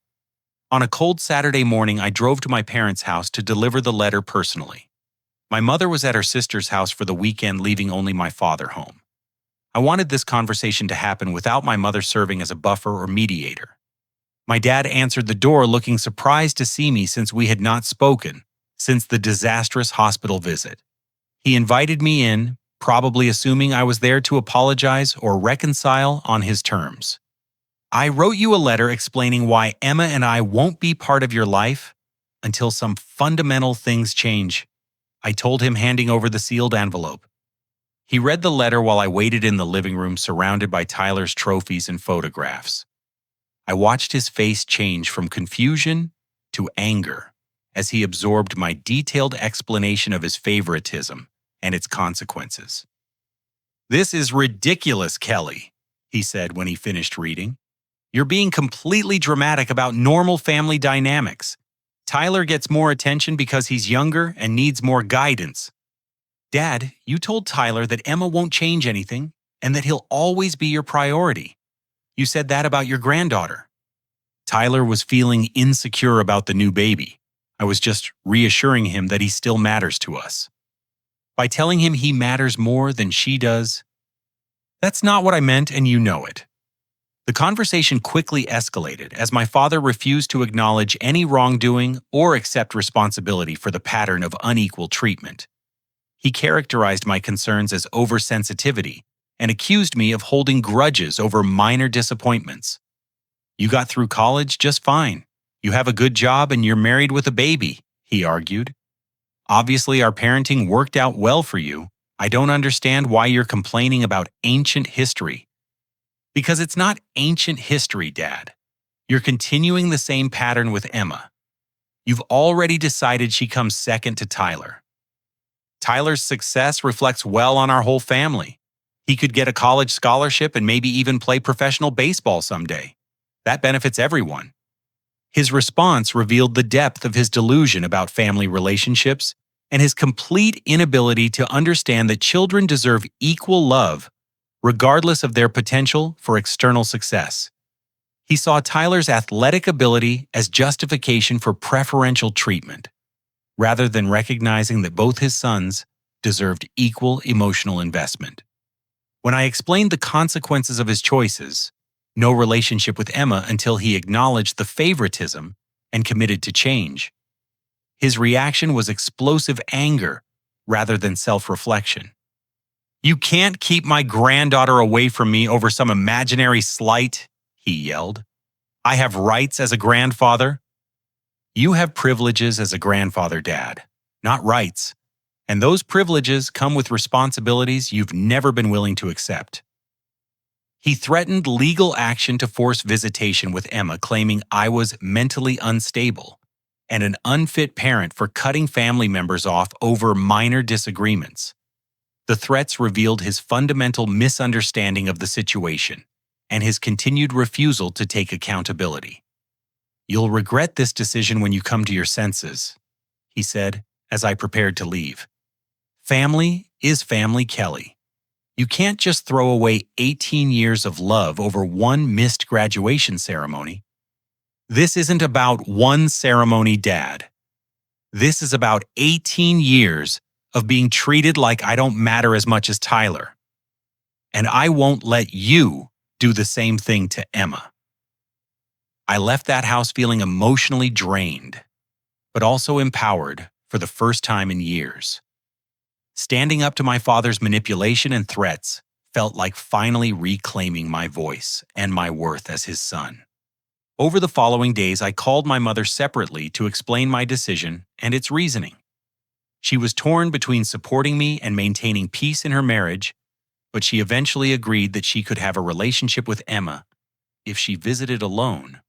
On a cold Saturday morning, I drove to my parents' house to deliver the letter personally. My mother was at her sister's house for the weekend, leaving only my father home. I wanted this conversation to happen without my mother serving as a buffer or mediator. My dad answered the door looking surprised to see me since we had not spoken since the disastrous hospital visit. He invited me in, probably assuming I was there to apologize or reconcile on his terms. "I wrote you a letter explaining why Emma and I won't be part of your life until some fundamental things change," I told him, handing over the sealed envelope. He read the letter while I waited in the living room surrounded by Tyler's trophies and photographs. I watched his face change from confusion to anger as he absorbed my detailed explanation of his favoritism and its consequences. "This is ridiculous, Kelly," he said when he finished reading. "You're being completely dramatic about normal family dynamics. Tyler gets more attention because he's younger and needs more guidance. Dad, you told Tyler that Emma won't change anything and that he'll always be your priority. You said that about your granddaughter." Tyler was feeling insecure about the new baby. I was just reassuring him that he still matters to us. By telling him he matters more than she does, "That's not what I meant, and you know it." The conversation quickly escalated as my father refused to acknowledge any wrongdoing or accept responsibility for the pattern of unequal treatment. He characterized my concerns as oversensitivity and accused me of holding grudges over minor disappointments. "You got through college just fine. You have a good job and you're married with a baby," he argued. "Obviously, our parenting worked out well for you. I don't understand why you're complaining about ancient history." "Because it's not ancient history, Dad. You're continuing the same pattern with Emma. You've already decided she comes second to Tyler. Tyler's success reflects well on our whole family. He could get a college scholarship and maybe even play professional baseball someday. That benefits everyone." His response revealed the depth of his delusion about family relationships and his complete inability to understand that children deserve equal love regardless of their potential for external success. He saw Tyler's athletic ability as justification for preferential treatment, rather than recognizing that both his sons deserved equal emotional investment. When I explained the consequences of his choices, no relationship with Emma until he acknowledged the favoritism and committed to change, his reaction was explosive anger rather than self-reflection. "You can't keep my granddaughter away from me over some imaginary slight," he yelled. "I have rights as a grandfather." "You have privileges as a grandfather, Dad, not rights. And those privileges come with responsibilities you've never been willing to accept." He threatened legal action to force visitation with Emma, claiming I was mentally unstable and an unfit parent for cutting family members off over minor disagreements. The threats revealed his fundamental misunderstanding of the situation and his continued refusal to take accountability. "You'll regret this decision when you come to your senses," he said as I prepared to leave. "Family is family, Kelly. You can't just throw away 18 years of love over one missed graduation ceremony. This isn't about one ceremony, Dad. This is about 18 years of being treated like I don't matter as much as Tyler. And I won't let you do the same thing to Emma." I left that house feeling emotionally drained, but also empowered for the first time in years. Standing up to my father's manipulation and threats felt like finally reclaiming my voice and my worth as his son. Over the following days, I called my mother separately to explain my decision and its reasoning. She was torn between supporting me and maintaining peace in her marriage, but she eventually agreed that she could have a relationship with Emma if she visited alone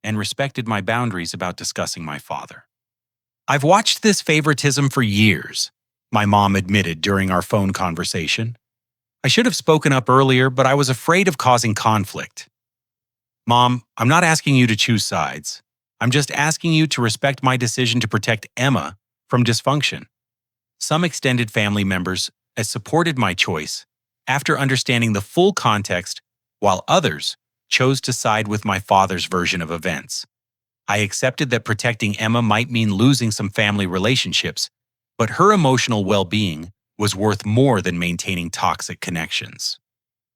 and respected my boundaries about discussing my father. "I've watched this favoritism for years," my mom admitted during our phone conversation. "I should have spoken up earlier, but I was afraid of causing conflict." "Mom, I'm not asking you to choose sides. I'm just asking you to respect my decision to protect Emma from dysfunction. Some extended family members supported my choice after understanding the full context, while others chose to side with my father's version of events. I accepted that protecting Emma might mean losing some family relationships, but her emotional well-being was worth more than maintaining toxic connections.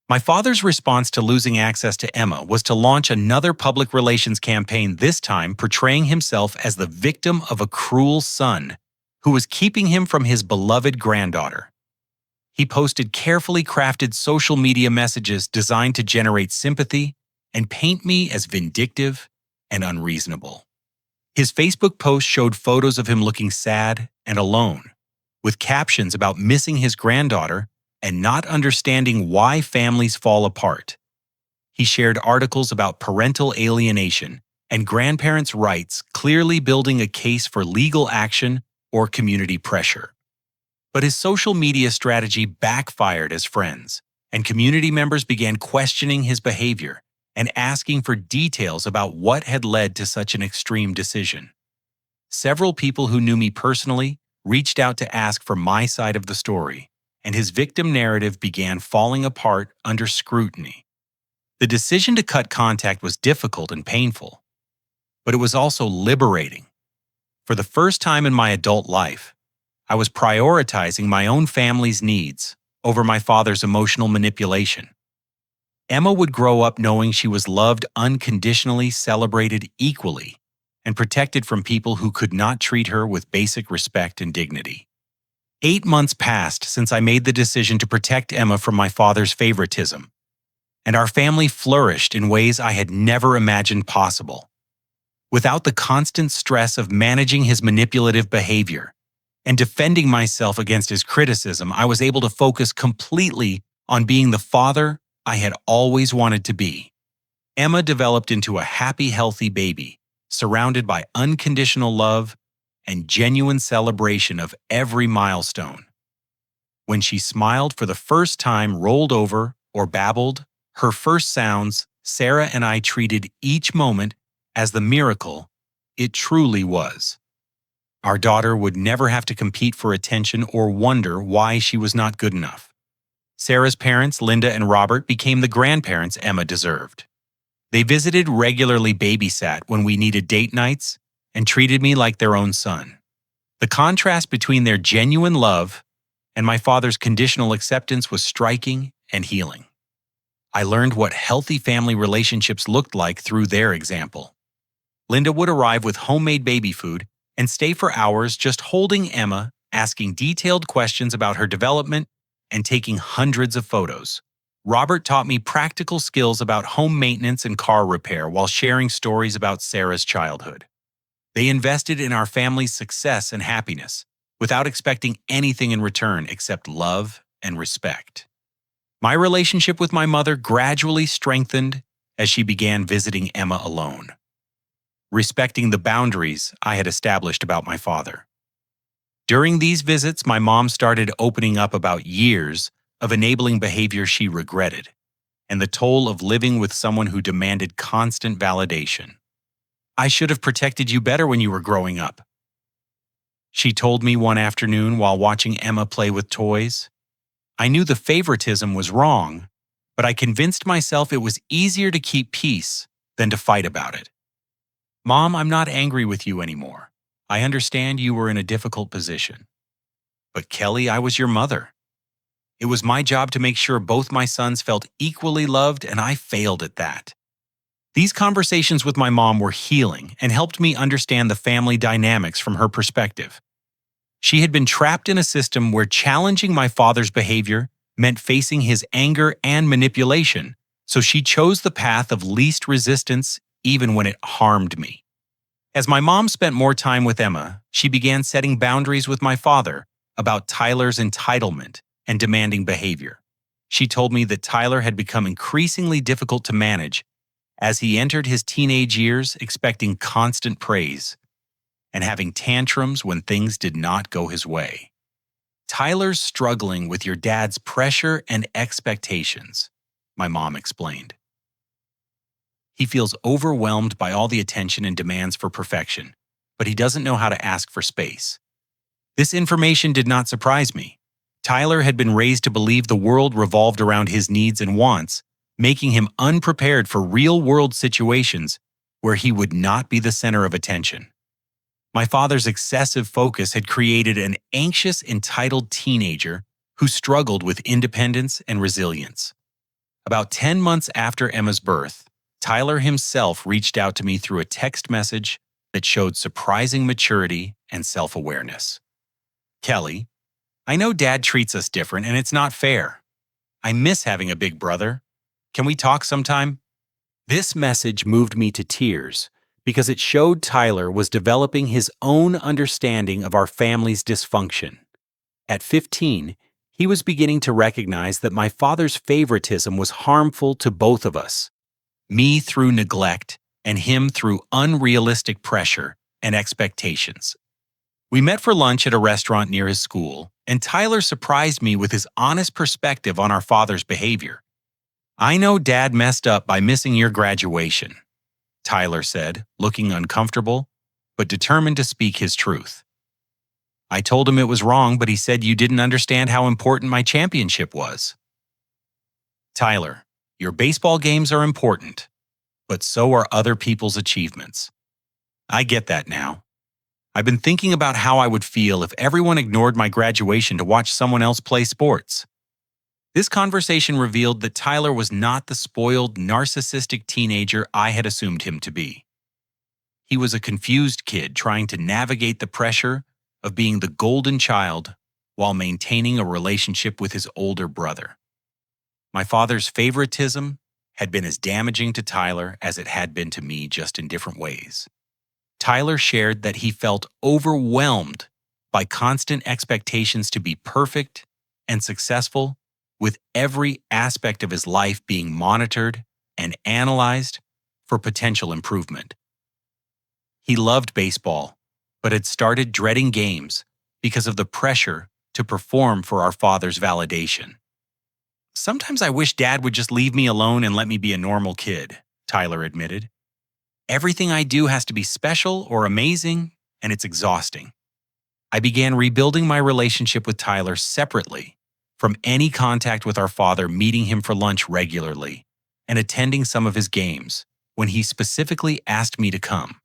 My father's response to losing access to Emma was to launch another public relations campaign, this time portraying himself as the victim of a cruel son who was keeping him from his beloved granddaughter. He posted carefully crafted social media messages designed to generate sympathy and paint me as vindictive and unreasonable. His Facebook post showed photos of him looking sad and alone, with captions about missing his granddaughter and not understanding why families fall apart. He shared articles about parental alienation and grandparents' rights, clearly building a case for legal action or community pressure. But his social media strategy backfired as friends, and community members began questioning his behavior and asking for details about what had led to such an extreme decision. Several people who knew me personally reached out to ask for my side of the story, and his victim narrative began falling apart under scrutiny. The decision to cut contact was difficult and painful, but it was also liberating. For the first time in my adult life, I was prioritizing my own family's needs over my father's emotional manipulation. Emma would grow up knowing she was loved unconditionally, celebrated equally, and protected from people who could not treat her with basic respect and dignity. 8 months passed since I made the decision to protect Emma from my father's favoritism, and our family flourished in ways I had never imagined possible. Without the constant stress of managing his manipulative behavior and defending myself against his criticism, I was able to focus completely on being the father I had always wanted to be. Emma developed into a happy, healthy baby, surrounded by unconditional love and genuine celebration of every milestone. When she smiled for the first time, rolled over, or babbled her first sounds, Sarah and I treated each moment as the miracle it truly was. Our daughter would never have to compete for attention or wonder why she was not good enough. Sarah's parents, Linda and Robert, became the grandparents Emma deserved. They visited, regularly babysat when we needed date nights, and treated me like their own son. The contrast between their genuine love and my father's conditional acceptance was striking and healing. I learned what healthy family relationships looked like through their example. Linda would arrive with homemade baby food and stay for hours just holding Emma, asking detailed questions about her development and taking hundreds of photos. Robert taught me practical skills about home maintenance and car repair while sharing stories about Sarah's childhood. They invested in our family's success and happiness without expecting anything in return except love and respect. My relationship with my mother gradually strengthened as she began visiting Emma alone, respecting the boundaries I had established about my father. During these visits, my mom started opening up about years of enabling behavior she regretted and the toll of living with someone who demanded constant validation. "I should have protected you better when you were growing up," she told me one afternoon while watching Emma play with toys. I knew the favoritism was wrong, but I convinced myself it was easier to keep peace than to fight about it. "Mom, I'm not angry with you anymore. I understand you were in a difficult position. But Kelly, I was your mother. It was my job to make sure both my sons felt equally loved, and I failed at that." These conversations with my mom were healing and helped me understand the family dynamics from her perspective. She had been trapped in a system where challenging my father's behavior meant facing his anger and manipulation, so she chose the path of least resistance even when it harmed me. As my mom spent more time with Emma, she began setting boundaries with my father about Tyler's entitlement and demanding behavior. She told me that Tyler had become increasingly difficult to manage as he entered his teenage years, expecting constant praise and having tantrums when things did not go his way. "Tyler's struggling with your dad's pressure and expectations," my mom explained. "He feels overwhelmed by all the attention and demands for perfection, but he doesn't know how to ask for space. This information did not surprise me. Tyler had been raised to believe the world revolved around his needs and wants, making him unprepared for real-world situations where he would not be the center of attention. My father's excessive focus had created an anxious, entitled teenager who struggled with independence and resilience. About 10 months after Emma's birth, Tyler himself reached out to me through a text message that showed surprising maturity and self-awareness. "Kelly, I know Dad treats us different and it's not fair. I miss having a big brother. Can we talk sometime?" This message moved me to tears because it showed Tyler was developing his own understanding of our family's dysfunction. At 15, he was beginning to recognize that my father's favoritism was harmful to both of us, me through neglect and him through unrealistic pressure and expectations. We met for lunch at a restaurant near his school, and Tyler surprised me with his honest perspective on our father's behavior. "I know Dad messed up by missing your graduation," Tyler said, looking uncomfortable, but determined to speak his truth. "I told him it was wrong, but he said you didn't understand how important my championship was." "Tyler, your baseball games are important, but so are other people's achievements. I get that now. I've been thinking about how I would feel if everyone ignored my graduation to watch someone else play sports." This conversation revealed that Tyler was not the spoiled, narcissistic teenager I had assumed him to be. He was a confused kid trying to navigate the pressure of being the golden child while maintaining a relationship with his older brother. My father's favoritism had been as damaging to Tyler as it had been to me, just in different ways. Tyler shared that he felt overwhelmed by constant expectations to be perfect and successful, with every aspect of his life being monitored and analyzed for potential improvement. He loved baseball, but had started dreading games because of the pressure to perform for our father's validation. "Sometimes I wish Dad would just leave me alone and let me be a normal kid," Tyler admitted. "Everything I do has to be special or amazing, and it's exhausting." I began rebuilding my relationship with Tyler separately from any contact with our father, meeting him for lunch regularly and attending some of his games when he specifically asked me to come.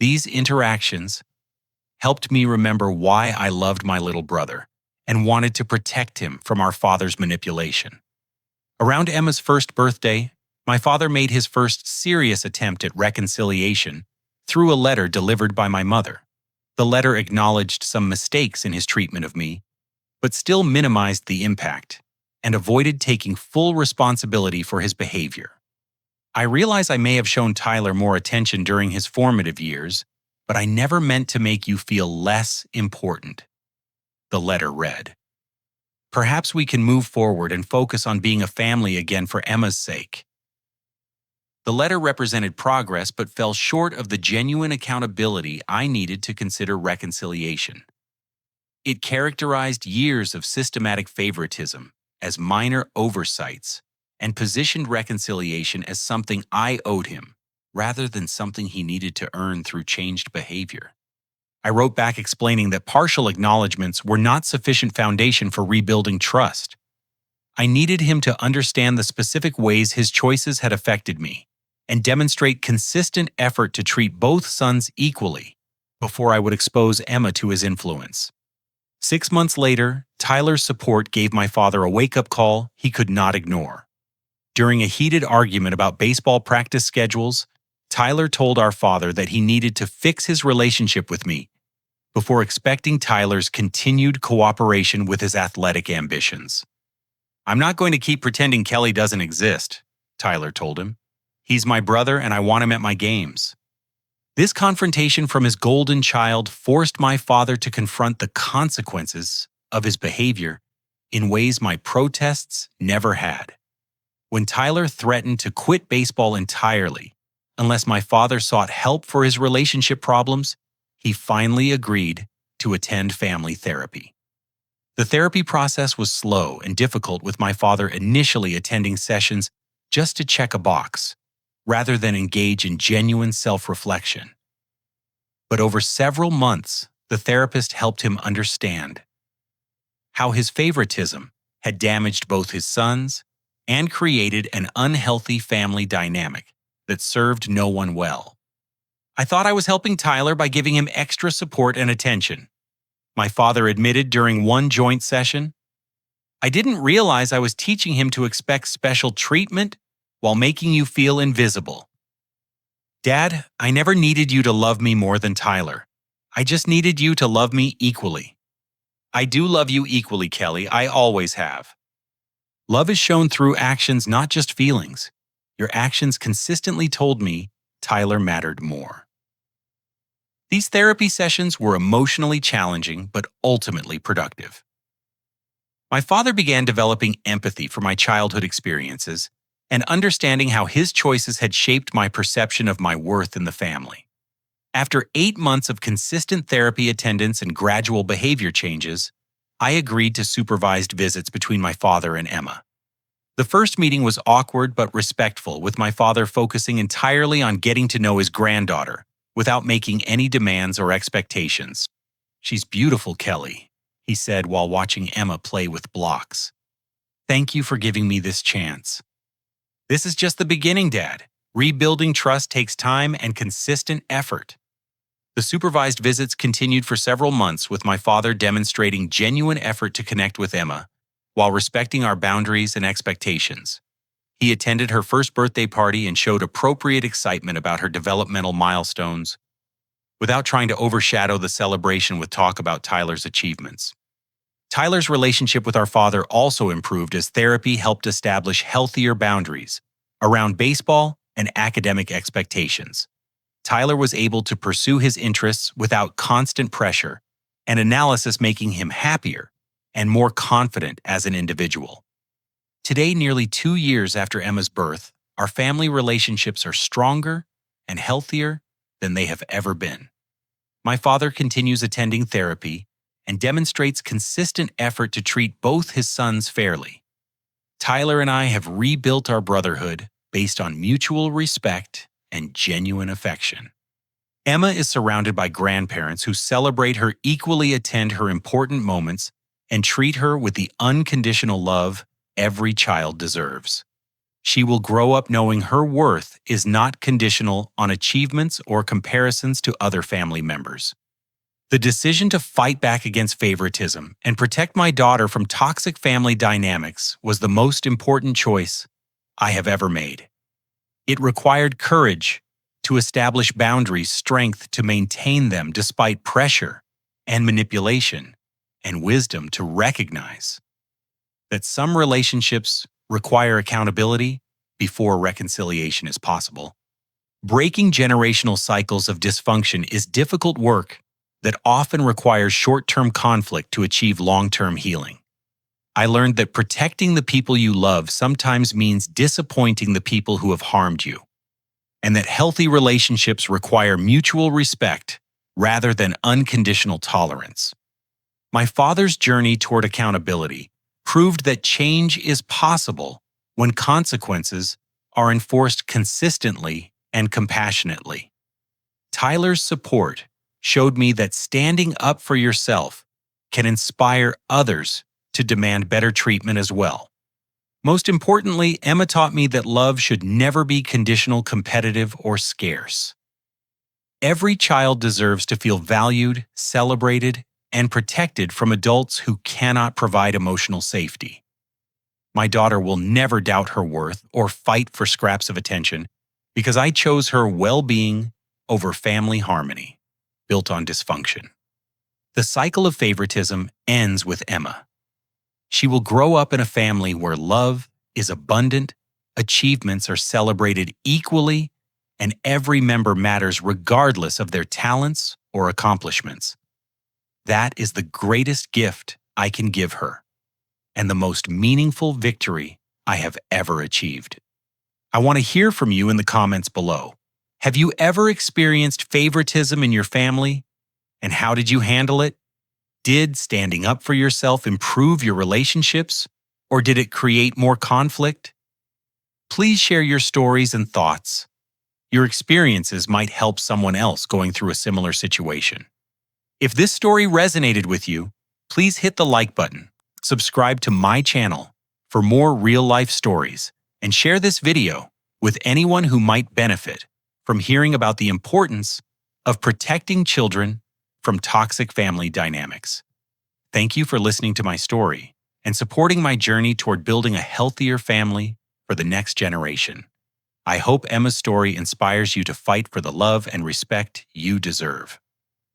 These interactions helped me remember why I loved my little brother and wanted to protect him from our father's manipulation. Around Emma's first birthday, my father made his first serious attempt at reconciliation through a letter delivered by my mother. The letter acknowledged some mistakes in his treatment of me, but still minimized the impact and avoided taking full responsibility for his behavior. "I realize I may have shown Tyler more attention during his formative years, but I never meant to make you feel less important," the letter read. "Perhaps we can move forward and focus on being a family again for Emma's sake." The letter represented progress but fell short of the genuine accountability I needed to consider reconciliation. It characterized years of systematic favoritism as minor oversights and positioned reconciliation as something I owed him, rather than something he needed to earn through changed behavior. I wrote back explaining that partial acknowledgments were not sufficient foundation for rebuilding trust. I needed him to understand the specific ways his choices had affected me and demonstrate consistent effort to treat both sons equally before I would expose Emma to his influence. 6 months later, Tyler's support gave my father a wake-up call he could not ignore. During a heated argument about baseball practice schedules, Tyler told our father that he needed to fix his relationship with me before expecting Tyler's continued cooperation with his athletic ambitions. "I'm not going to keep pretending Kelly doesn't exist," Tyler told him. "He's my brother and I want him at my games." This confrontation from his golden child forced my father to confront the consequences of his behavior in ways my protests never had. When Tyler threatened to quit baseball entirely unless my father sought help for his relationship problems, he finally agreed to attend family therapy. The therapy process was slow and difficult, with my father initially attending sessions just to check a box, rather than engage in genuine self-reflection. But over several months, the therapist helped him understand how his favoritism had damaged both his sons and created an unhealthy family dynamic that served no one well. I thought I was helping Tyler by giving him extra support and attention, my father admitted during one joint session. I didn't realize I was teaching him to expect special treatment while making you feel invisible. Dad, I never needed you to love me more than Tyler. I just needed you to love me equally. I do love you equally, Kelly. I always have. Love is shown through actions, not just feelings. Your actions consistently told me Tyler mattered more. These therapy sessions were emotionally challenging, but ultimately productive. My father began developing empathy for my childhood experiences and understanding how his choices had shaped my perception of my worth in the family. After 8 months of consistent therapy attendance and gradual behavior changes, I agreed to supervised visits between my father and Emma. The first meeting was awkward but respectful, with my father focusing entirely on getting to know his granddaughter without making any demands or expectations. "She's beautiful, Kelly," he said while watching Emma play with blocks. "Thank you for giving me this chance." "This is just the beginning, Dad. Rebuilding trust takes time and consistent effort." The supervised visits continued for several months, with my father demonstrating genuine effort to connect with Emma while respecting our boundaries and expectations. He attended her first birthday party and showed appropriate excitement about her developmental milestones, without trying to overshadow the celebration with talk about Tyler's achievements. Tyler's relationship with our father also improved as therapy helped establish healthier boundaries around baseball and academic expectations. Tyler was able to pursue his interests without constant pressure, and analysis making him happier and more confident as an individual. Today, nearly 2 years after Emma's birth, our family relationships are stronger and healthier than they have ever been. My father continues attending therapy and demonstrates consistent effort to treat both his sons fairly. Tyler and I have rebuilt our brotherhood based on mutual respect and genuine affection. Emma is surrounded by grandparents who celebrate her equally, attend her important moments, and treat her with the unconditional love every child deserves. She will grow up knowing her worth is not conditional on achievements or comparisons to other family members. The decision to fight back against favoritism and protect my daughter from toxic family dynamics was the most important choice I have ever made. It required courage to establish boundaries, strength to maintain them despite pressure and manipulation, and wisdom to recognize that some relationships require accountability before reconciliation is possible. Breaking generational cycles of dysfunction is difficult work that often requires short-term conflict to achieve long-term healing. I learned that protecting the people you love sometimes means disappointing the people who have harmed you, and that healthy relationships require mutual respect rather than unconditional tolerance. My father's journey toward accountability proved that change is possible when consequences are enforced consistently and compassionately. Tyler's support showed me that standing up for yourself can inspire others to demand better treatment as well. Most importantly, Emma taught me that love should never be conditional, competitive, or scarce. Every child deserves to feel valued, celebrated, and protected from adults who cannot provide emotional safety. My daughter will never doubt her worth or fight for scraps of attention because I chose her well-being over family harmony, built on dysfunction. The cycle of favoritism ends with Emma. She will grow up in a family where love is abundant, achievements are celebrated equally, and every member matters regardless of their talents or accomplishments. That is the greatest gift I can give her, and the most meaningful victory I have ever achieved. I want to hear from you in the comments below. Have you ever experienced favoritism in your family? And how did you handle it? Did standing up for yourself improve your relationships, or did it create more conflict? Please share your stories and thoughts. Your experiences might help someone else going through a similar situation. If this story resonated with you, please hit the like button, subscribe to my channel for more real-life stories, and share this video with anyone who might benefit from hearing about the importance of protecting children from toxic family dynamics. Thank you for listening to my story and supporting my journey toward building a healthier family for the next generation. I hope Emma's story inspires you to fight for the love and respect you deserve.